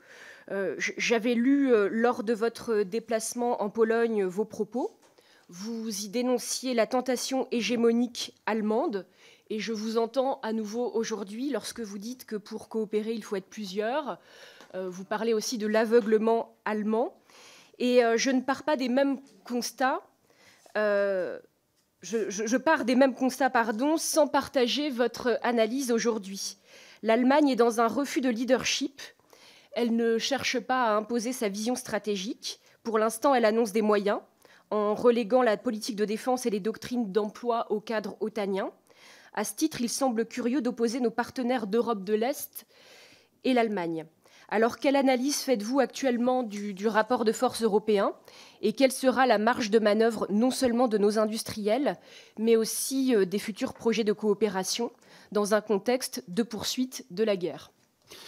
j'avais lu lors de votre déplacement en Pologne vos propos. Vous y dénonciez la tentation hégémonique allemande. Et je vous entends à nouveau aujourd'hui lorsque vous dites que pour coopérer, il faut être plusieurs. Vous parlez aussi de l'aveuglement allemand. Et je ne pars pas des mêmes constats. je pars des mêmes constats, sans partager votre analyse aujourd'hui. L'Allemagne est dans un refus de leadership. Elle ne cherche pas à imposer sa vision stratégique. Pour l'instant, elle annonce des moyens, en reléguant la politique de défense et les doctrines d'emploi au cadre otanien. À ce titre, il semble curieux d'opposer nos partenaires d'Europe de l'Est et l'Allemagne. Alors, quelle analyse faites-vous actuellement du rapport de force européen et quelle sera la marge de manœuvre non seulement de nos industriels, mais aussi des futurs projets de coopération dans un contexte de poursuite de la guerre?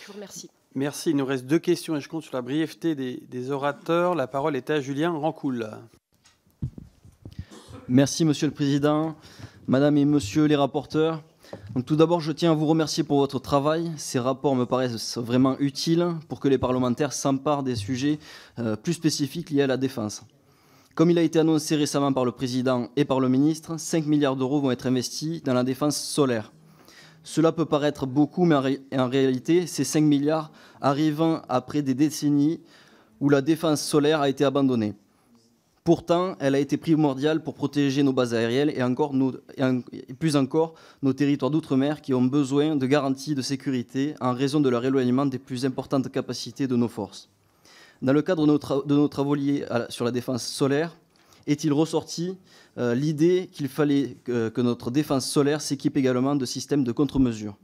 Je vous remercie. Merci. Il nous reste 2 questions et je compte sur la brièveté des orateurs. La parole est à Julien Rancoul. Merci, Monsieur le Président, Madame et Monsieur les rapporteurs. Donc, tout d'abord, je tiens à vous remercier pour votre travail. Ces rapports me paraissent vraiment utiles pour que les parlementaires s'emparent des sujets plus spécifiques liés à la défense. Comme il a été annoncé récemment par le Président et par le Ministre, 5 milliards d'euros vont être investis dans la défense solaire. Cela peut paraître beaucoup, mais en réalité, ces 5 milliards arrivent après des décennies où la défense solaire a été abandonnée. Pourtant, elle a été primordiale pour protéger nos bases aériennes et plus encore nos territoires d'outre-mer qui ont besoin de garanties de sécurité en raison de leur éloignement des plus importantes capacités de nos forces. Dans le cadre de nos travaux liés sur la défense solaire, est-il ressorti l'idée qu'il fallait que notre défense solaire s'équipe également de systèmes de contre-mesures.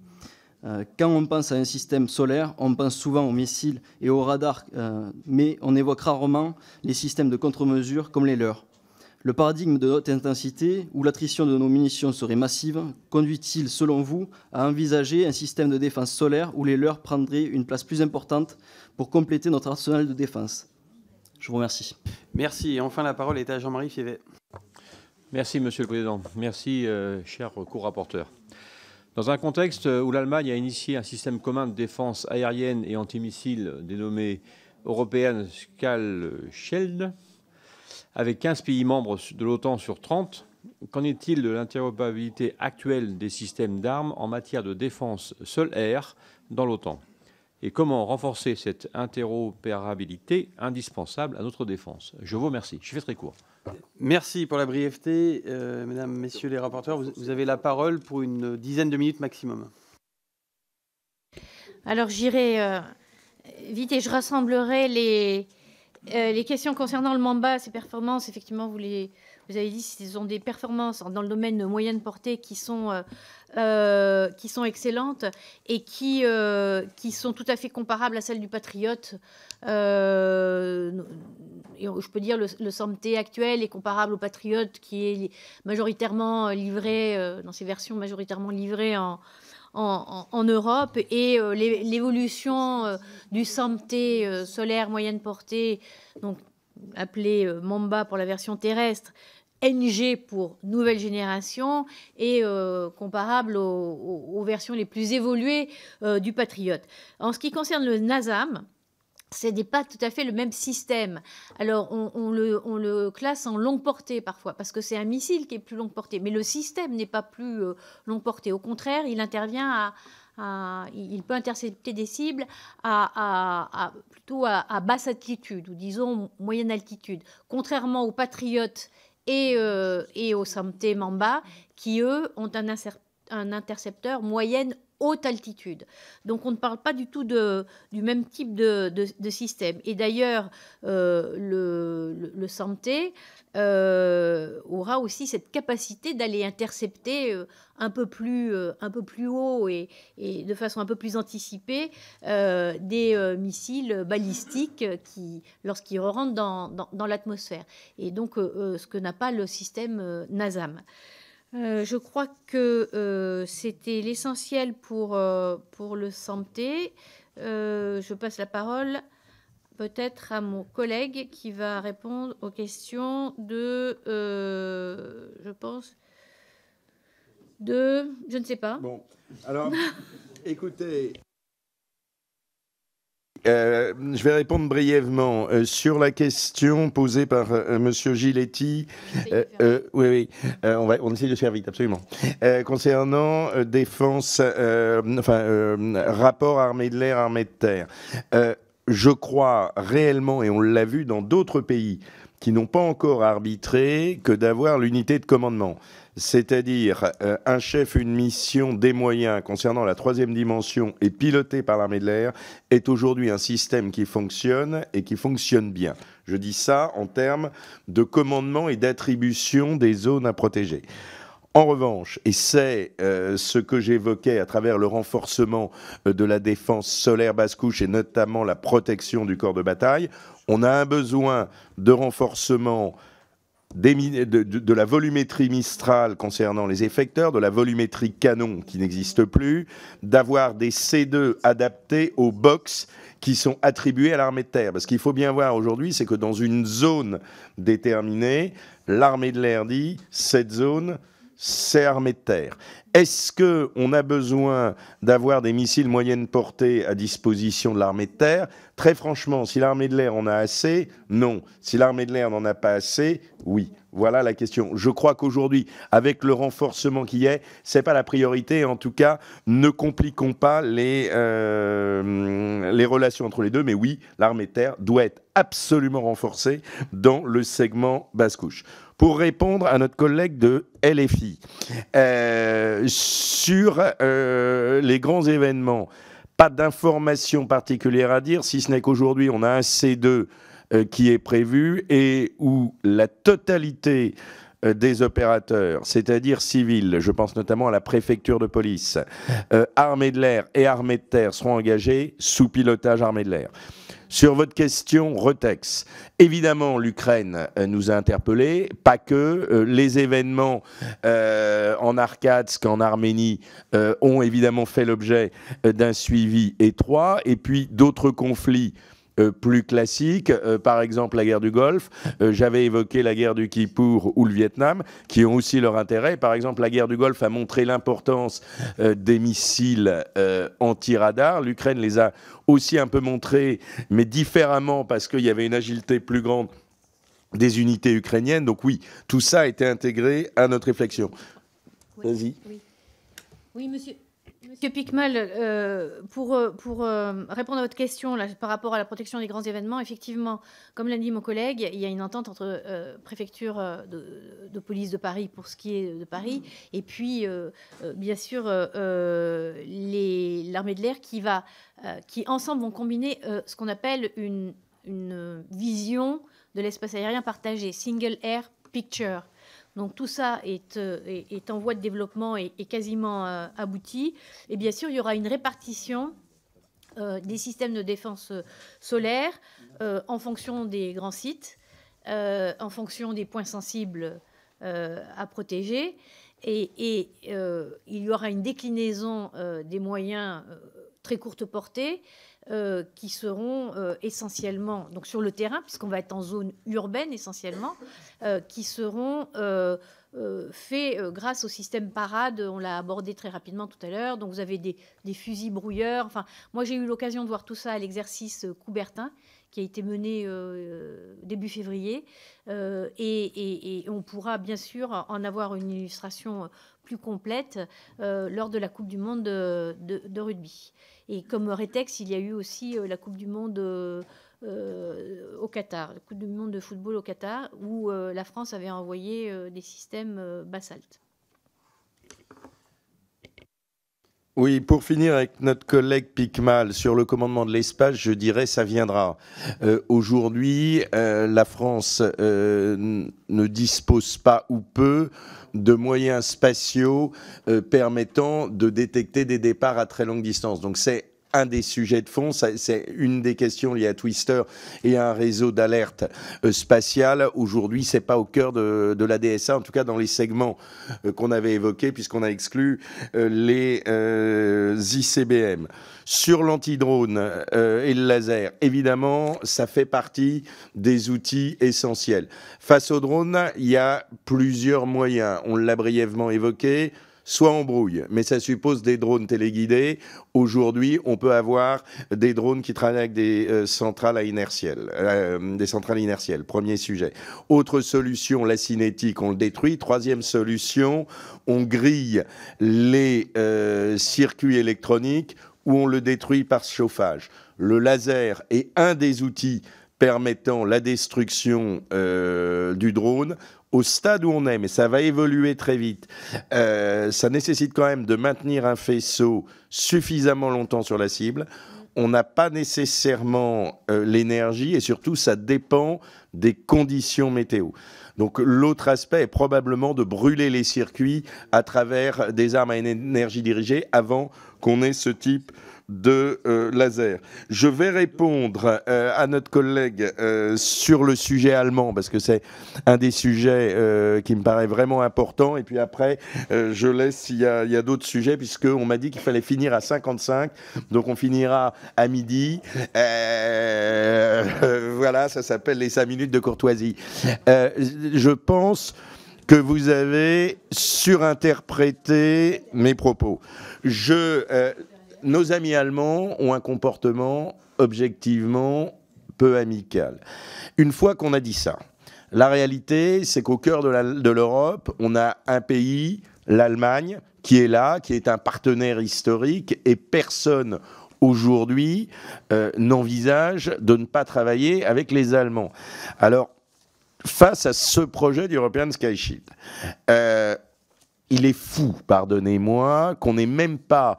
Quand on pense à un système solaire, on pense souvent aux missiles et aux radars, mais on évoque rarement les systèmes de contre-mesures comme les leurs. Le paradigme de haute intensité, où l'attrition de nos munitions serait massive, conduit-il, selon vous, à envisager un système de défense solaire où les leurs prendraient une place plus importante pour compléter notre arsenal de défense? Je vous remercie. Merci. Et enfin, la parole est à Jean-Marie Fievet. Merci, Monsieur le Président. Merci, cher co-rapporteur. Dans un contexte où l'Allemagne a initié un système commun de défense aérienne et antimissile dénommé European Skal Shield, avec 15 pays membres de l'OTAN sur 30, qu'en est-il de l'interopérabilité actuelle des systèmes d'armes en matière de défense sol-air dans l'OTAN? Et comment renforcer cette interopérabilité indispensable à notre défense? Je vous remercie. Je fais très court. Merci pour la brièveté. Mesdames, Messieurs les rapporteurs, vous avez la parole pour une dizaine de minutes maximum. Alors j'irai vite et je rassemblerai les questions concernant le Mamba, ses performances. Effectivement, vous avez dit ce sont des performances dans le domaine de moyenne portée qui sont excellentes et qui sont tout à fait comparables à celles du Patriot. Je peux dire le SAMP-T actuel est comparable au Patriot qui est majoritairement livré, dans ses versions majoritairement livrées en Europe, et l'évolution du SAMP-T solaire moyenne portée, donc appelé Mamba pour la version terrestre, NG pour nouvelle génération, et comparable aux versions les plus évoluées du Patriot. En ce qui concerne le NASAM, ce n'est pas tout à fait le même système. Alors, on le classe en longue portée parfois, parce que c'est un missile qui est plus longue portée. Mais le système n'est pas plus longue portée. Au contraire, il intervient il peut intercepter des cibles plutôt à basse altitude, ou disons moyenne altitude. Contrairement aux Patriot et aux SAMP-T Mamba, qui, eux, ont un intercepteur moyenne haute altitude. Donc on ne parle pas du tout du même type de système. Et d'ailleurs, le SAMP-T aura aussi cette capacité d'aller intercepter un peu plus haut et de façon un peu plus anticipée des missiles balistiques lorsqu'ils rentrent dans l'atmosphère. Et donc ce que n'a pas le système NASAM. Je crois que c'était l'essentiel pour le SAMP-T. Je passe la parole peut-être à mon collègue qui va répondre aux questions je ne sais pas. Bon, alors, écoutez... je vais répondre brièvement sur la question posée par Monsieur Giletti. Oui, on essaie de faire vite, absolument. Concernant défense, rapport armée de l'air, armée de terre. Je crois réellement, et on l'a vu dans d'autres pays qui n'ont pas encore arbitré que d'avoir l'unité de commandement. C'est-à-dire un chef, une mission, des moyens concernant la troisième dimension et piloté par l'armée de l'air est aujourd'hui un système qui fonctionne et qui fonctionne bien. Je dis ça en termes de commandement et d'attribution des zones à protéger. En revanche, et c'est ce que j'évoquais à travers le renforcement de la défense solaire basse-couche et notamment la protection du corps de bataille, on a un besoin de renforcement de la volumétrie Mistral concernant les effecteurs, de la volumétrie canon qui n'existe plus, d'avoir des C2 adaptés aux box qui sont attribués à l'armée de terre. Parce qu'il faut bien voir aujourd'hui, c'est que dans une zone déterminée, l'armée de l'air dit cette zone, c'est armée de terre. Est-ce qu'on a besoin d'avoir des missiles moyenne portée à disposition de l'armée de terre? Très franchement, si l'armée de l'air en a assez, non. Si l'armée de l'air n'en a pas assez, oui. Voilà la question. Je crois qu'aujourd'hui, avec le renforcement qui est, c'est pas la priorité. En tout cas, ne compliquons pas les relations entre les deux. Mais oui, l'armée de terre doit être absolument renforcée dans le segment basse-couche. Pour répondre à notre collègue de LFI, sur les grands événements, pas d'informations particulières à dire, si ce n'est qu'aujourd'hui, on a un C2 qui est prévu et où la totalité des opérateurs, c'est-à-dire civils, je pense notamment à la préfecture de police, armée de l'air et armée de terre seront engagés sous pilotage armée de l'air. Sur votre question, Retex, évidemment, l'Ukraine nous a interpellés, pas que. Les événements en Arkatsk, en Arménie, ont évidemment fait l'objet d'un suivi étroit. Et puis, d'autres conflits plus classiques, par exemple la guerre du Golfe, j'avais évoqué la guerre du Kippour ou le Vietnam, qui ont aussi leur intérêt. Par exemple, la guerre du Golfe a montré l'importance des missiles anti-radar. L'Ukraine les a aussi un peu montrés, mais différemment, parce qu'il y avait une agilité plus grande des unités ukrainiennes. Donc oui, tout ça a été intégré à notre réflexion. Oui. Vas-y. Oui, monsieur Piquemal, pour répondre à votre question là, par rapport à la protection des grands événements, effectivement, comme l'a dit mon collègue, il y a une entente entre préfecture de police de Paris pour ce qui est de Paris, et puis bien sûr l'armée de l'air qui ensemble vont combiner ce qu'on appelle une vision de l'espace aérien partagé, Single Air Picture. Donc tout ça est en voie de développement et quasiment abouti. Et bien sûr, il y aura une répartition des systèmes de défense solaire en fonction des grands sites, en fonction des points sensibles à protéger. Et il y aura une déclinaison des moyens très courte portée qui seront essentiellement donc sur le terrain, puisqu'on va être en zone urbaine essentiellement, qui seront faits grâce au système parade. On l'a abordé très rapidement tout à l'heure. Donc vous avez des fusils brouilleurs. Enfin, moi j'ai eu l'occasion de voir tout ça à l'exercice Coubertin qui a été mené début février, et on pourra bien sûr en avoir une illustration plus complète lors de la Coupe du Monde de rugby. Et comme Retex, il y a eu aussi la Coupe du Monde au Qatar, la Coupe du Monde de football au Qatar, où la France avait envoyé des systèmes Basalt. Oui, pour finir avec notre collègue Piquemal sur le commandement de l'espace, je dirais ça viendra. Aujourd'hui, la France ne dispose pas ou peu de moyens spatiaux permettant de détecter des départs à très longue distance. Donc c'est un des sujets de fond, c'est une des questions liées à Twister et à un réseau d'alerte spatiale. Aujourd'hui, c'est pas au cœur de la DSA, en tout cas dans les segments qu'on avait évoqués, puisqu'on a exclu les ICBM. Sur l'antidrone et le laser, évidemment, ça fait partie des outils essentiels. Face au drone, il y a plusieurs moyens. On l'a brièvement évoqué. Soit on brouille, mais ça suppose des drones téléguidés. Aujourd'hui, on peut avoir des drones qui travaillent avec des centrales inertielles. Premier sujet. Autre solution, la cinétique, on le détruit. Troisième solution, on grille les circuits électroniques ou on le détruit par chauffage. Le laser est un des outils permettant la destruction du drone au stade où on est, mais ça va évoluer très vite. Ça nécessite quand même de maintenir un faisceau suffisamment longtemps sur la cible. On n'a pas nécessairement l'énergie et surtout ça dépend des conditions météo. Donc l'autre aspect est probablement de brûler les circuits à travers des armes à énergie dirigée avant qu'on ait ce type de laser. Je vais répondre à notre collègue sur le sujet allemand, parce que c'est un des sujets qui me paraît vraiment important. Et puis après, je laisse, il y a d'autres sujets, puisqu'on m'a dit qu'il fallait finir à 55, donc on finira à midi. Voilà, ça s'appelle les 5 minutes de courtoisie. Je pense que vous avez surinterprété mes propos. Nos amis allemands ont un comportement objectivement peu amical. Une fois qu'on a dit ça, la réalité, c'est qu'au cœur de l'Europe, on a un pays, l'Allemagne, qui est là, qui est un partenaire historique, et personne aujourd'hui n'envisage de ne pas travailler avec les Allemands. Alors, face à ce projet d'European Sky Shield, il est fou, pardonnez-moi, qu'on n'ait même pas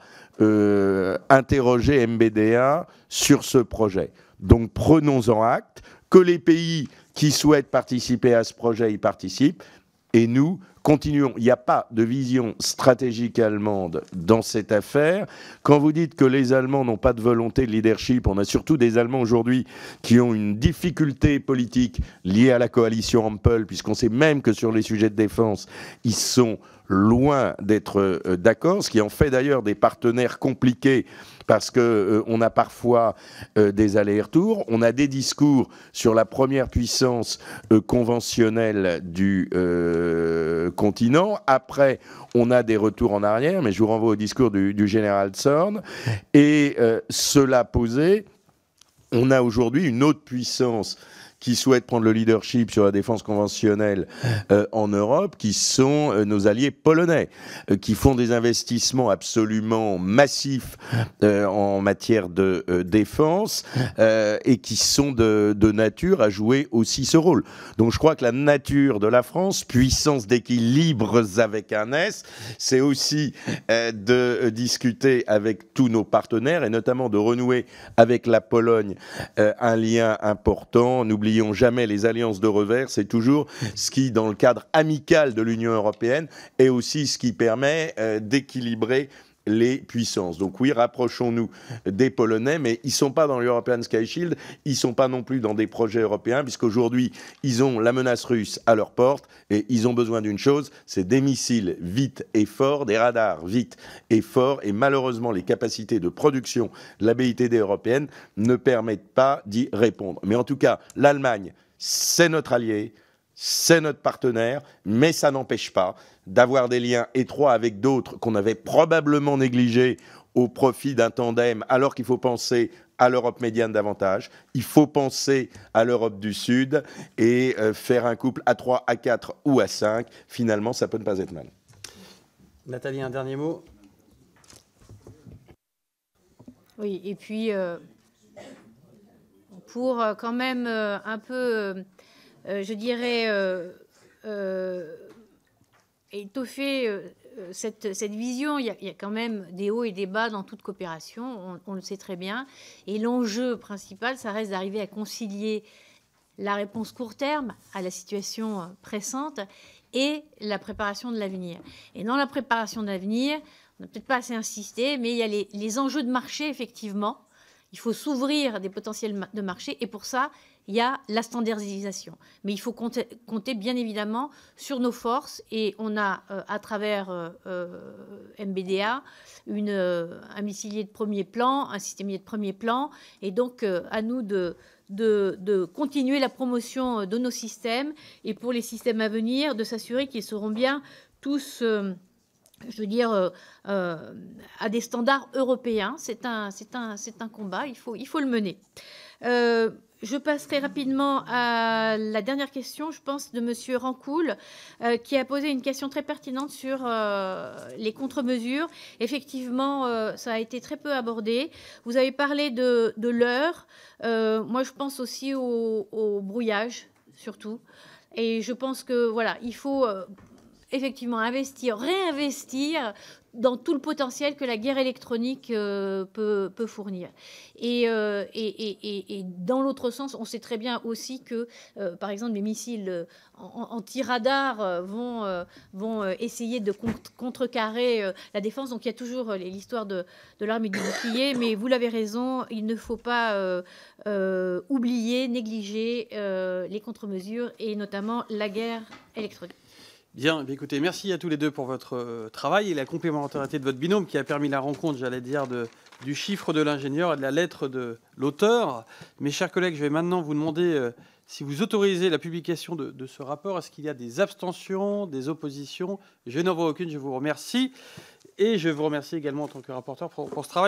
interroger MBDA sur ce projet. Donc prenons-en acte, que les pays qui souhaitent participer à ce projet y participent, et nous continuons. Il n'y a pas de vision stratégique allemande dans cette affaire. Quand vous dites que les Allemands n'ont pas de volonté de leadership, on a surtout des Allemands aujourd'hui qui ont une difficulté politique liée à la coalition Ampel, puisqu'on sait même que sur les sujets de défense, ils sont loin d'être d'accord, ce qui en fait d'ailleurs des partenaires compliqués parce qu'on a parfois des allers-retours. On a des discours sur la première puissance conventionnelle du continent. Après, on a des retours en arrière, mais je vous renvoie au discours du général Zorn. Et cela posé, on a aujourd'hui une autre puissance qui souhaitent prendre le leadership sur la défense conventionnelle en Europe, qui sont nos alliés polonais, qui font des investissements absolument massifs en matière de défense et qui sont de nature à jouer aussi ce rôle. Donc je crois que la nature de la France, puissance d'équilibre avec un S, c'est aussi de discuter avec tous nos partenaires et notamment de renouer avec la Pologne un lien important. N'oublions jamais les alliances de revers, c'est toujours ce qui, dans le cadre amical de l'Union européenne, est aussi ce qui permet d'équilibrer les puissances. Donc oui, rapprochons-nous des Polonais, mais ils ne sont pas dans l'European Sky Shield, ils ne sont pas non plus dans des projets européens, puisqu'aujourd'hui, ils ont la menace russe à leur porte, et ils ont besoin d'une chose, c'est des missiles vite et forts, des radars vite et forts, et malheureusement, les capacités de production de la BITD européenne ne permettent pas d'y répondre. Mais en tout cas, l'Allemagne, c'est notre allié, c'est notre partenaire, mais ça n'empêche pas d'avoir des liens étroits avec d'autres qu'on avait probablement négligés au profit d'un tandem, alors qu'il faut penser à l'Europe médiane davantage. Il faut penser à l'Europe du Sud et faire un couple à 3, à 4 ou à 5. Finalement, ça peut ne pas être mal. Nathalie, un dernier mot. Oui, et puis pour quand même un peu, je dirais, étoffer cette vision. Il y a quand même des hauts et des bas dans toute coopération, on le sait très bien. Et l'enjeu principal, ça reste d'arriver à concilier la réponse court terme à la situation pressante et la préparation de l'avenir. Et dans la préparation de l'avenir, on n'a peut-être pas assez insisté, mais il y a les enjeux de marché, effectivement. Il faut s'ouvrir des potentiels de marché, et pour ça, il y a la standardisation. Mais il faut compter bien évidemment sur nos forces, et on a, à travers MBDA, un missilier de premier plan, un systémier de premier plan, et donc à nous de continuer la promotion de nos systèmes, et pour les systèmes à venir, de s'assurer qu'ils seront bien tous... je veux dire, à des standards européens. C'est un combat, il faut le mener. Je passerai rapidement à la dernière question, je pense, de Monsieur Rancoul, qui a posé une question très pertinente sur les contre-mesures. Effectivement, ça a été très peu abordé. Vous avez parlé de l'heure. Moi, je pense aussi au brouillage, surtout. Et je pense que, voilà, il faut effectivement investir, réinvestir dans tout le potentiel que la guerre électronique peut fournir. Et dans l'autre sens, on sait très bien aussi que, par exemple, les missiles anti-radar vont essayer de contrecarrer la défense. Donc il y a toujours l'histoire de l'arme et du bouclier, mais vous l'avez raison, il ne faut pas oublier, négliger les contre-mesures et notamment la guerre électronique. Bien, écoutez, merci à tous les deux pour votre travail et la complémentarité de votre binôme qui a permis la rencontre, j'allais dire, du chiffre de l'ingénieur et de la lettre de l'auteur. Mes chers collègues, je vais maintenant vous demander si vous autorisez la publication de ce rapport. Est-ce qu'il y a des abstentions, des oppositions? Je n'en vois aucune, je vous remercie. Et je vous remercie également en tant que rapporteur pour ce travail.